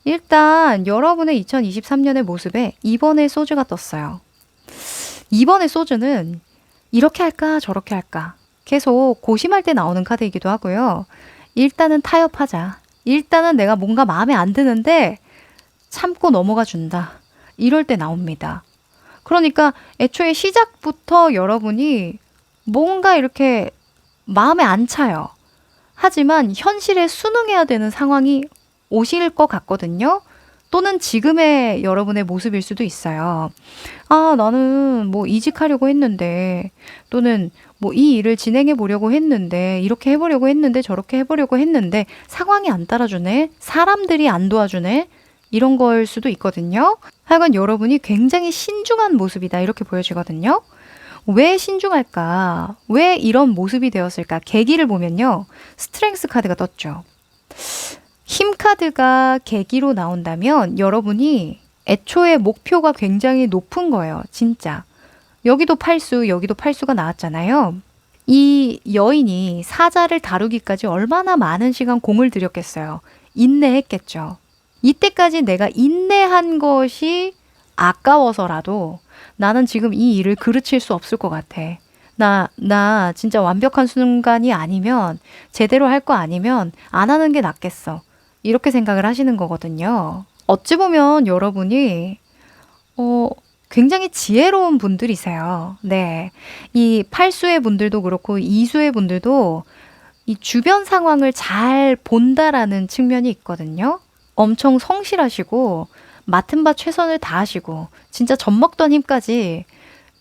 일단 여러분의 2023년의 모습에 2번의 소주가 떴어요. 2번의 소주는 이렇게 할까 저렇게 할까 계속 고심할 때 나오는 카드이기도 하고요. 일단은 타협하자. 일단은 내가 뭔가 마음에 안 드는데 참고 넘어가 준다. 이럴 때 나옵니다. 그러니까 애초에 시작부터 여러분이 뭔가 이렇게 마음에 안 차요. 하지만 현실에 순응해야 되는 상황이 오실 것 같거든요. 또는 지금의 여러분의 모습일 수도 있어요. 아, 나는 뭐 이직하려고 했는데, 또는 뭐 이 일을 진행해 보려고 했는데, 이렇게 해보려고 했는데, 저렇게 해보려고 했는데, 상황이 안 따라주네? 사람들이 안 도와주네? 이런 걸 수도 있거든요. 하여간 여러분이 굉장히 신중한 모습이다. 이렇게 보여지거든요. 왜 신중할까? 왜 이런 모습이 되었을까? 계기를 보면요. 스트렝스 카드가 떴죠. 힘 카드가 계기로 나온다면 여러분이 애초에 목표가 굉장히 높은 거예요. 진짜. 여기도 팔수, 여기도 팔수가 나왔잖아요. 이 여인이 사자를 다루기까지 얼마나 많은 시간 공을 들였겠어요. 인내했겠죠. 이때까지 내가 인내한 것이 아까워서라도 나는 지금 이 일을 그르칠 수 없을 것 같아. 나 진짜 완벽한 순간이 아니면, 제대로 할 거 아니면 안 하는 게 낫겠어. 이렇게 생각을 하시는 거거든요. 어찌 보면 여러분이 굉장히 지혜로운 분들이세요. 네. 이 팔수의 분들도 그렇고 이수의 분들도 이 주변 상황을 잘 본다라는 측면이 있거든요. 엄청 성실하시고 맡은 바 최선을 다하시고 진짜 젖먹던 힘까지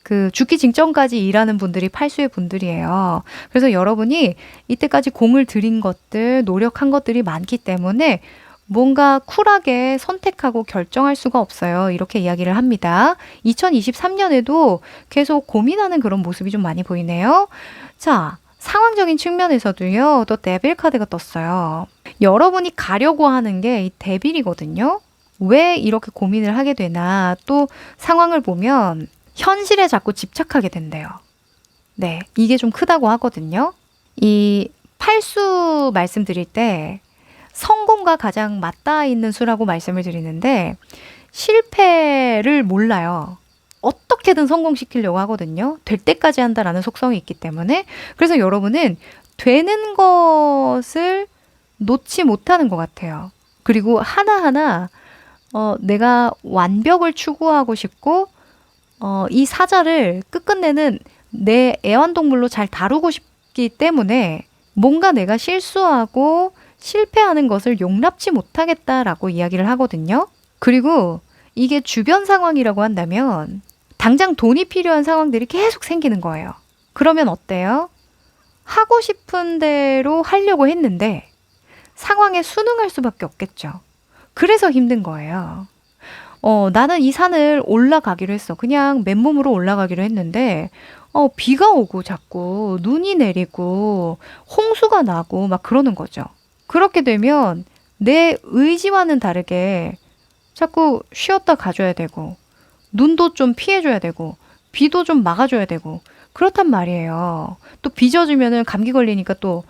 그 죽기 직전까지 일하는 분들이 팔수의 분들이에요. 그래서 여러분이 이때까지 공을 들인 것들, 노력한 것들이 많기 때문에 뭔가 쿨하게 선택하고 결정할 수가 없어요. 이렇게 이야기를 합니다. 2023년에도 계속 고민하는 그런 모습이 좀 많이 보이네요. 자, 상황적인 측면에서도요. 또 데빌 카드가 떴어요. 여러분이 가려고 하는 게 이 데빌이거든요. 왜 이렇게 고민을 하게 되나, 또 상황을 보면 현실에 자꾸 집착하게 된대요. 네, 이게 좀 크다고 하거든요. 이 팔수 말씀드릴 때 성공과 가장 맞닿아 있는 수라고 말씀을 드리는데 실패를 몰라요. 어떻게든 성공시키려고 하거든요. 될 때까지 한다라는 속성이 있기 때문에. 그래서 여러분은 되는 것을 놓지 못하는 것 같아요. 그리고 하나하나 내가 완벽을 추구하고 싶고 이 사자를 끝끝내는 내 애완동물로 잘 다루고 싶기 때문에 뭔가 내가 실수하고 실패하는 것을 용납치 못하겠다라고 이야기를 하거든요. 그리고 이게 주변 상황이라고 한다면 당장 돈이 필요한 상황들이 계속 생기는 거예요. 그러면 어때요? 하고 싶은 대로 하려고 했는데 상황에 순응할 수밖에 없겠죠. 그래서 힘든 거예요. 나는 이 산을 올라가기로 했어. 그냥 맨몸으로 올라가기로 했는데 비가 오고 자꾸 눈이 내리고 홍수가 나고 막 그러는 거죠. 그렇게 되면 내 의지와는 다르게 자꾸 쉬었다 가줘야 되고 눈도 좀 피해줘야 되고 비도 좀 막아줘야 되고 그렇단 말이에요. 또 비 젖으면은 감기 걸리니까 또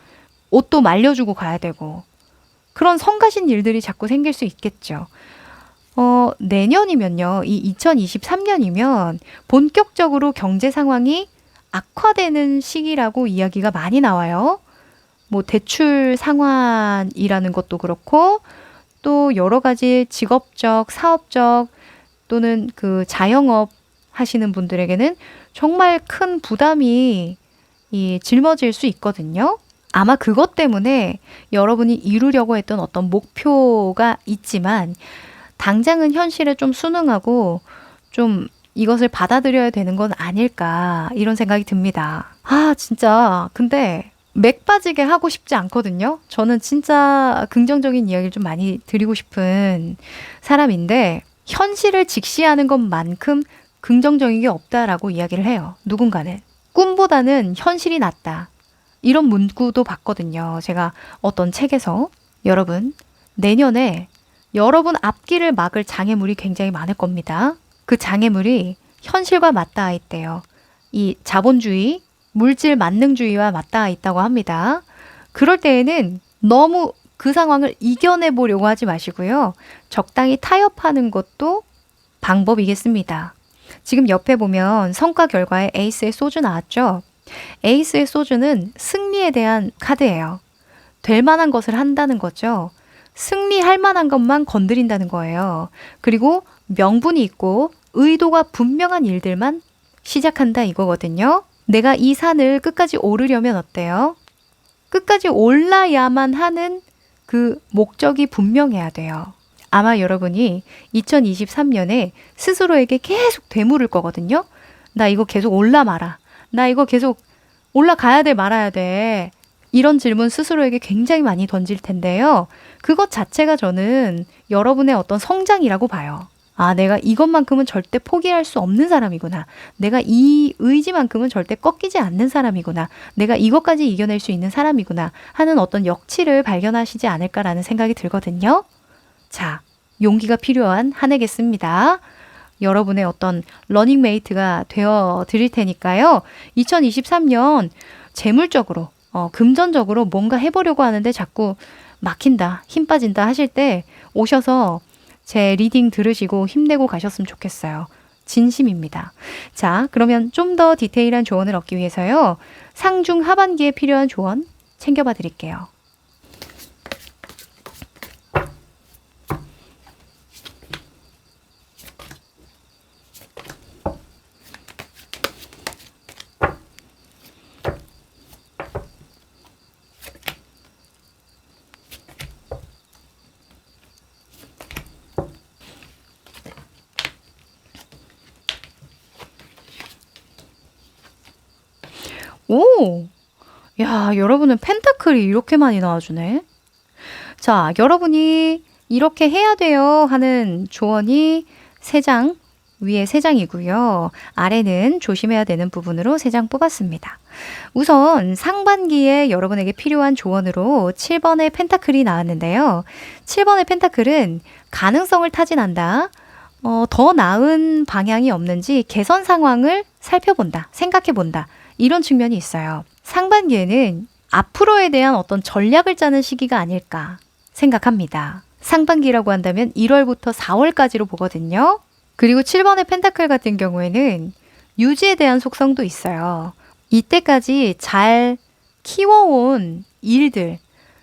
옷도 말려주고 가야 되고 그런 성가신 일들이 자꾸 생길 수 있겠죠. 내년이면요, 이 2023년이면 본격적으로 경제 상황이 악화되는 시기라고 이야기가 많이 나와요. 뭐 대출 상환이라는 것도 그렇고 또 여러 가지 직업적, 사업적 또는 그 자영업 하시는 분들에게는 정말 큰 부담이 짊어질 수 있거든요. 아마 그것 때문에 여러분이 이루려고 했던 어떤 목표가 있지만 당장은 현실에 좀 순응하고 좀 이것을 받아들여야 되는 건 아닐까 이런 생각이 듭니다. 아, 진짜 근데 맥 빠지게 하고 싶지 않거든요. 저는 진짜 긍정적인 이야기를 좀 많이 드리고 싶은 사람인데 현실을 직시하는 것만큼 긍정적인 게 없다라고 이야기를 해요. 누군가는. 꿈보다는 현실이 낫다. 이런 문구도 봤거든요. 제가 어떤 책에서. 여러분, 내년에 여러분 앞길을 막을 장애물이 굉장히 많을 겁니다. 그 장애물이 현실과 맞닿아 있대요. 이 자본주의, 물질 만능주의와 맞닿아 있다고 합니다. 그럴 때에는 너무 그 상황을 이겨내 보려고 하지 마시고요. 적당히 타협하는 것도 방법이겠습니다. 지금 옆에 보면 성과 결과에 에이스의 소주 나왔죠? 에이스의 소주는 승리에 대한 카드예요. 될 만한 것을 한다는 거죠. 승리할 만한 것만 건드린다는 거예요. 그리고 명분이 있고 의도가 분명한 일들만 시작한다 이거거든요. 내가 이 산을 끝까지 오르려면 어때요? 끝까지 올라야만 하는 그 목적이 분명해야 돼요. 아마 여러분이 2023년에 스스로에게 계속 되물을 거거든요. 나 이거 계속 올라 마라. 나 이거 계속 올라가야 돼 말아야 돼. 이런 질문 스스로에게 굉장히 많이 던질 텐데요. 그것 자체가 저는 여러분의 어떤 성장이라고 봐요. 아, 내가 이것만큼은 절대 포기할 수 없는 사람이구나. 내가 이 의지만큼은 절대 꺾이지 않는 사람이구나. 내가 이것까지 이겨낼 수 있는 사람이구나 하는 어떤 역치를 발견하시지 않을까라는 생각이 들거든요. 자, 용기가 필요한 한 해겠습니다. 여러분의 어떤 러닝메이트가 되어 드릴 테니까요. 2023년 재물적으로, 금전적으로 뭔가 해보려고 하는데 자꾸 막힌다, 힘 빠진다 하실 때 오셔서 제 리딩 들으시고 힘내고 가셨으면 좋겠어요. 진심입니다. 자, 그러면 좀 더 디테일한 조언을 얻기 위해서요. 상중 하반기에 필요한 조언 챙겨봐 드릴게요. 오! 야, 여러분은 펜타클이 이렇게 많이 나와주네. 자, 여러분이 이렇게 해야 돼요 하는 조언이 3장, 위에 3장이고요. 아래는 조심해야 되는 부분으로 3장 뽑았습니다. 우선 상반기에 여러분에게 필요한 조언으로 7번의 펜타클이 나왔는데요. 7번의 펜타클은 가능성을 타진한다. 더 나은 방향이 없는지 개선 상황을 살펴본다, 생각해본다. 이런 측면이 있어요. 상반기에는 앞으로에 대한 어떤 전략을 짜는 시기가 아닐까 생각합니다. 상반기라고 한다면 1월부터 4월까지로 보거든요. 그리고 7번의 펜타클 같은 경우에는 유지에 대한 속성도 있어요. 이때까지 잘 키워온 일들,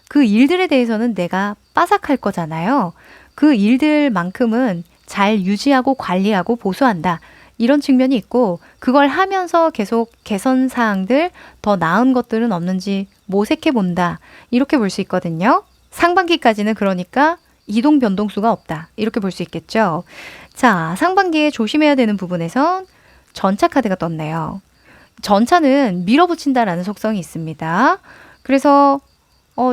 그 일들에 대해서는 내가 빠삭할 거잖아요. 그 일들만큼은 잘 유지하고 관리하고 보수한다. 이런 측면이 있고 그걸 하면서 계속 개선 사항들, 더 나은 것들은 없는지 모색해 본다. 이렇게 볼 수 있거든요. 상반기까지는 그러니까 이동 변동수가 없다. 이렇게 볼 수 있겠죠. 자, 상반기에 조심해야 되는 부분에선 전차 카드가 떴네요. 전차는 밀어붙인다라는 속성이 있습니다. 그래서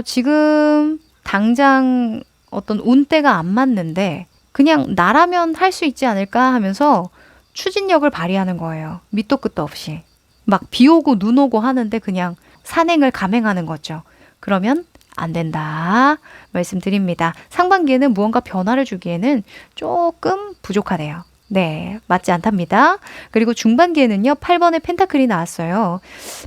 지금 당장 어떤 운때가 안 맞는데 그냥 나라면 할 수 있지 않을까 하면서 추진력을 발휘하는 거예요. 밑도 끝도 없이. 막 비 오고 눈 오고 하는데 그냥 산행을 감행하는 거죠. 그러면 안 된다 말씀드립니다. 상반기에는 무언가 변화를 주기에는 조금 부족하네요. 네, 맞지 않답니다. 그리고 중반기에는요, 8번의 펜타클이 나왔어요.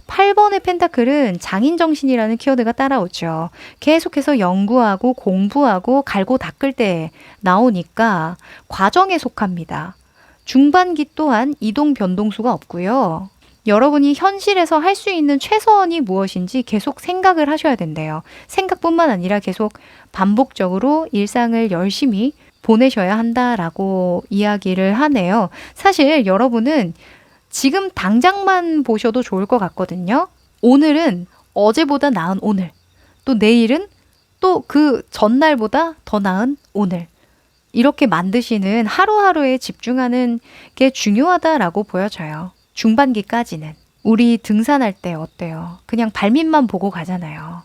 8번의 펜타클은 장인정신이라는 키워드가 따라오죠. 계속해서 연구하고 공부하고 갈고 닦을 때 나오니까 과정에 속합니다. 중반기 또한 이동 변동수가 없고요. 여러분이 현실에서 할 수 있는 최선이 무엇인지 계속 생각을 하셔야 된대요. 생각뿐만 아니라 계속 반복적으로 일상을 열심히 보내셔야 한다라고 이야기를 하네요. 사실 여러분은 지금 당장만 보셔도 좋을 것 같거든요. 오늘은 어제보다 나은 오늘, 또 내일은 또 그 전날보다 더 나은 오늘. 이렇게 만드시는 하루하루에 집중하는 게 중요하다라고 보여져요. 중반기까지는. 우리 등산할 때 어때요? 그냥 발밑만 보고 가잖아요.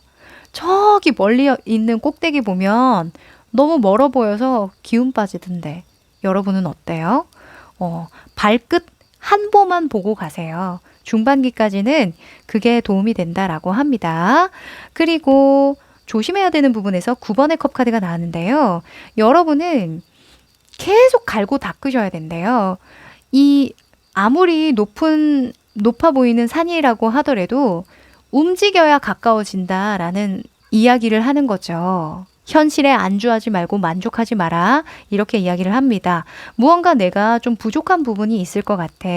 저기 멀리 있는 꼭대기 보면 너무 멀어 보여서 기운 빠지던데 여러분은 어때요? 발끝 한 보만 보고 가세요. 중반기까지는 그게 도움이 된다라고 합니다. 그리고 조심해야 되는 부분에서 9번의 컵 카드가 나왔는데요. 여러분은 계속 갈고 닦으셔야 된대요. 이 아무리 높아 보이는 산이라고 하더라도 움직여야 가까워진다라는 이야기를 하는 거죠. 현실에 안주하지 말고 만족하지 마라. 이렇게 이야기를 합니다. 무언가 내가 좀 부족한 부분이 있을 것 같아.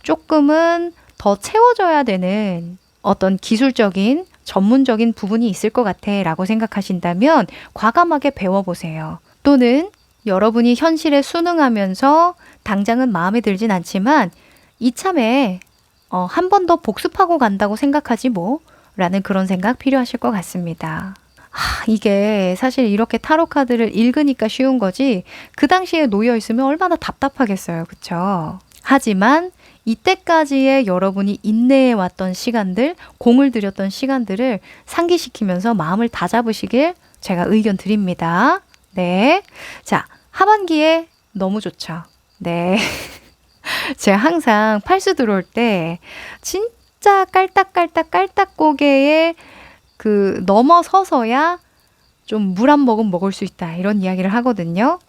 조금은 더 채워져야 되는 어떤 기술적인 전문적인 부분이 있을 것 같아 라고 생각하신다면 과감하게 배워보세요. 또는 여러분이 현실에 순응하면서 당장은 마음에 들진 않지만 이참에 한 번 더 복습하고 간다고 생각하지 뭐 라는 그런 생각 필요하실 것 같습니다. 이게 사실 이렇게 타로 카드를 읽으니까 쉬운 거지 그 당시에 놓여 있으면 얼마나 답답하겠어요. 그쵸? 하지만 이때까지의 여러분이 인내해 왔던 시간들, 공을 들였던 시간들을 상기시키면서 마음을 다잡으시길 제가 의견 드립니다. 네. 자, 하반기에 너무 좋죠. 네. 제가 항상 팔수 들어올 때 진짜 깔딱깔딱 고개에 넘어서서야 좀 물 한 모금 먹을 수 있다. 이런 이야기를 하거든요.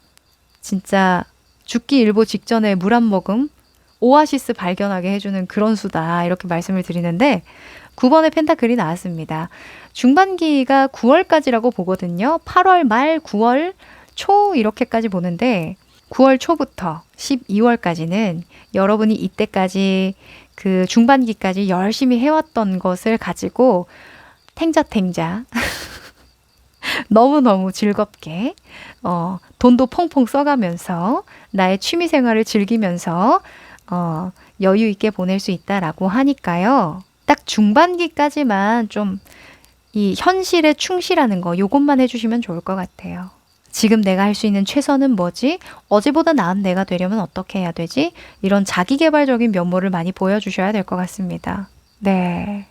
진짜 죽기 일보 직전에 물 한 모금 오아시스 발견하게 해주는 그런 수다. 이렇게 말씀을 드리는데 9번의 펜타클이 나왔습니다. 중반기가 9월까지라고 보거든요. 8월 말 9월 초 이렇게까지 보는데 9월 초부터 12월까지는 여러분이 이때까지 그 중반기까지 열심히 해왔던 것을 가지고 탱자탱자 너무너무 즐겁게 돈도 펑펑 써가면서 나의 취미 생활을 즐기면서 여유 있게 보낼 수 있다라고 하니까요. 딱 중반기까지만 좀 이 현실에 충실하는 거 요것만 해주시면 좋을 것 같아요. 지금 내가 할 수 있는 최선은 뭐지? 어제보다 나은 내가 되려면 어떻게 해야 되지? 이런 자기계발적인 면모를 많이 보여주셔야 될 것 같습니다. 네.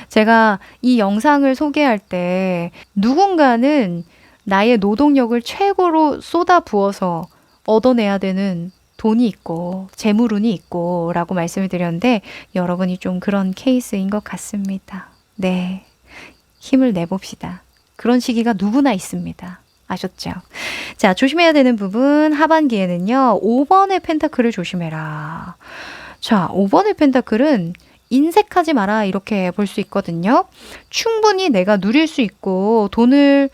제가 이 영상을 소개할 때 누군가는 나의 노동력을 최고로 쏟아 부어서 얻어내야 되는 돈이 있고 재물운이 있고 라고 말씀을 드렸는데 여러분이 좀 그런 케이스인 것 같습니다. 네. 힘을 내봅시다. 그런 시기가 누구나 있습니다. 아셨죠? 자, 조심해야 되는 부분 하반기에는요. 5번의 펜타클을 조심해라. 자, 5번의 펜타클은 인색하지 마라 이렇게 볼 수 있거든요. 충분히 내가 누릴 수 있고 돈을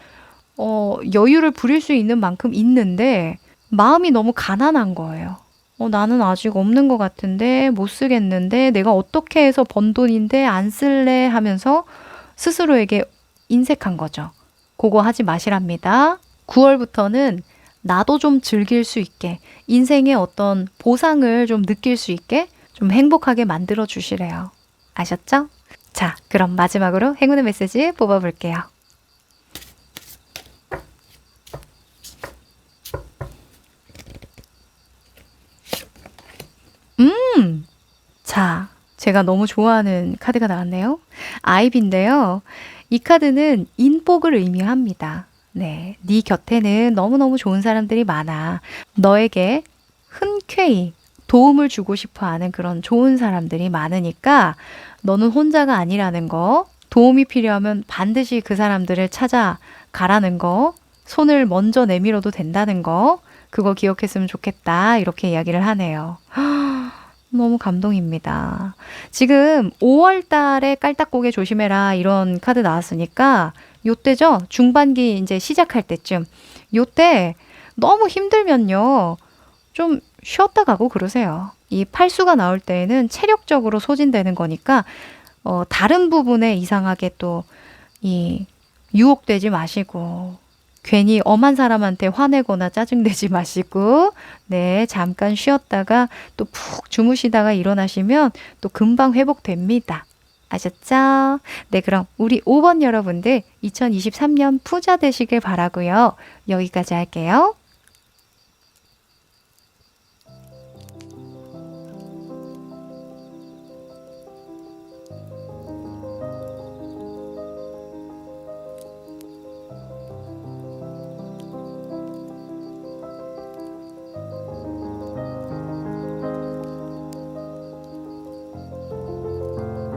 여유를 부릴 수 있는 만큼 있는데 마음이 너무 가난한 거예요. 나는 아직 없는 것 같은데 못 쓰겠는데 내가 어떻게 해서 번 돈인데 안 쓸래 하면서 스스로에게 인색한 거죠. 그거 하지 마시랍니다. 9월부터는 나도 좀 즐길 수 있게 인생의 어떤 보상을 좀 느낄 수 있게 좀 행복하게 만들어 주시래요. 아셨죠? 자, 그럼 마지막으로 행운의 메시지 뽑아볼게요. 자, 제가 너무 좋아하는 카드가 나왔네요. 아이비인데요. 이 카드는 인복을 의미합니다. 네, 네 곁에는 너무너무 좋은 사람들이 많아. 너에게 흔쾌히 도움을 주고 싶어 하는 그런 좋은 사람들이 많으니까 너는 혼자가 아니라는 거, 도움이 필요하면 반드시 그 사람들을 찾아가라는 거, 손을 먼저 내밀어도 된다는 거, 그거 기억했으면 좋겠다. 이렇게 이야기를 하네요. 너무 감동입니다. 지금 5월 달에 깔딱고개 조심해라 이런 카드 나왔으니까 요때죠. 중반기 이제 시작할 때쯤. 요때 너무 힘들면요. 좀 쉬었다 가고 그러세요. 이 팔수가 나올 때에는 체력적으로 소진되는 거니까 다른 부분에 이상하게 또 이 유혹되지 마시고 괜히 엄한 사람한테 화내거나 짜증내지 마시고 네, 잠깐 쉬었다가 또 푹 주무시다가 일어나시면 또 금방 회복됩니다. 아셨죠? 네, 그럼 우리 5번 여러분들 2023년 부자 되시길 바라고요. 여기까지 할게요.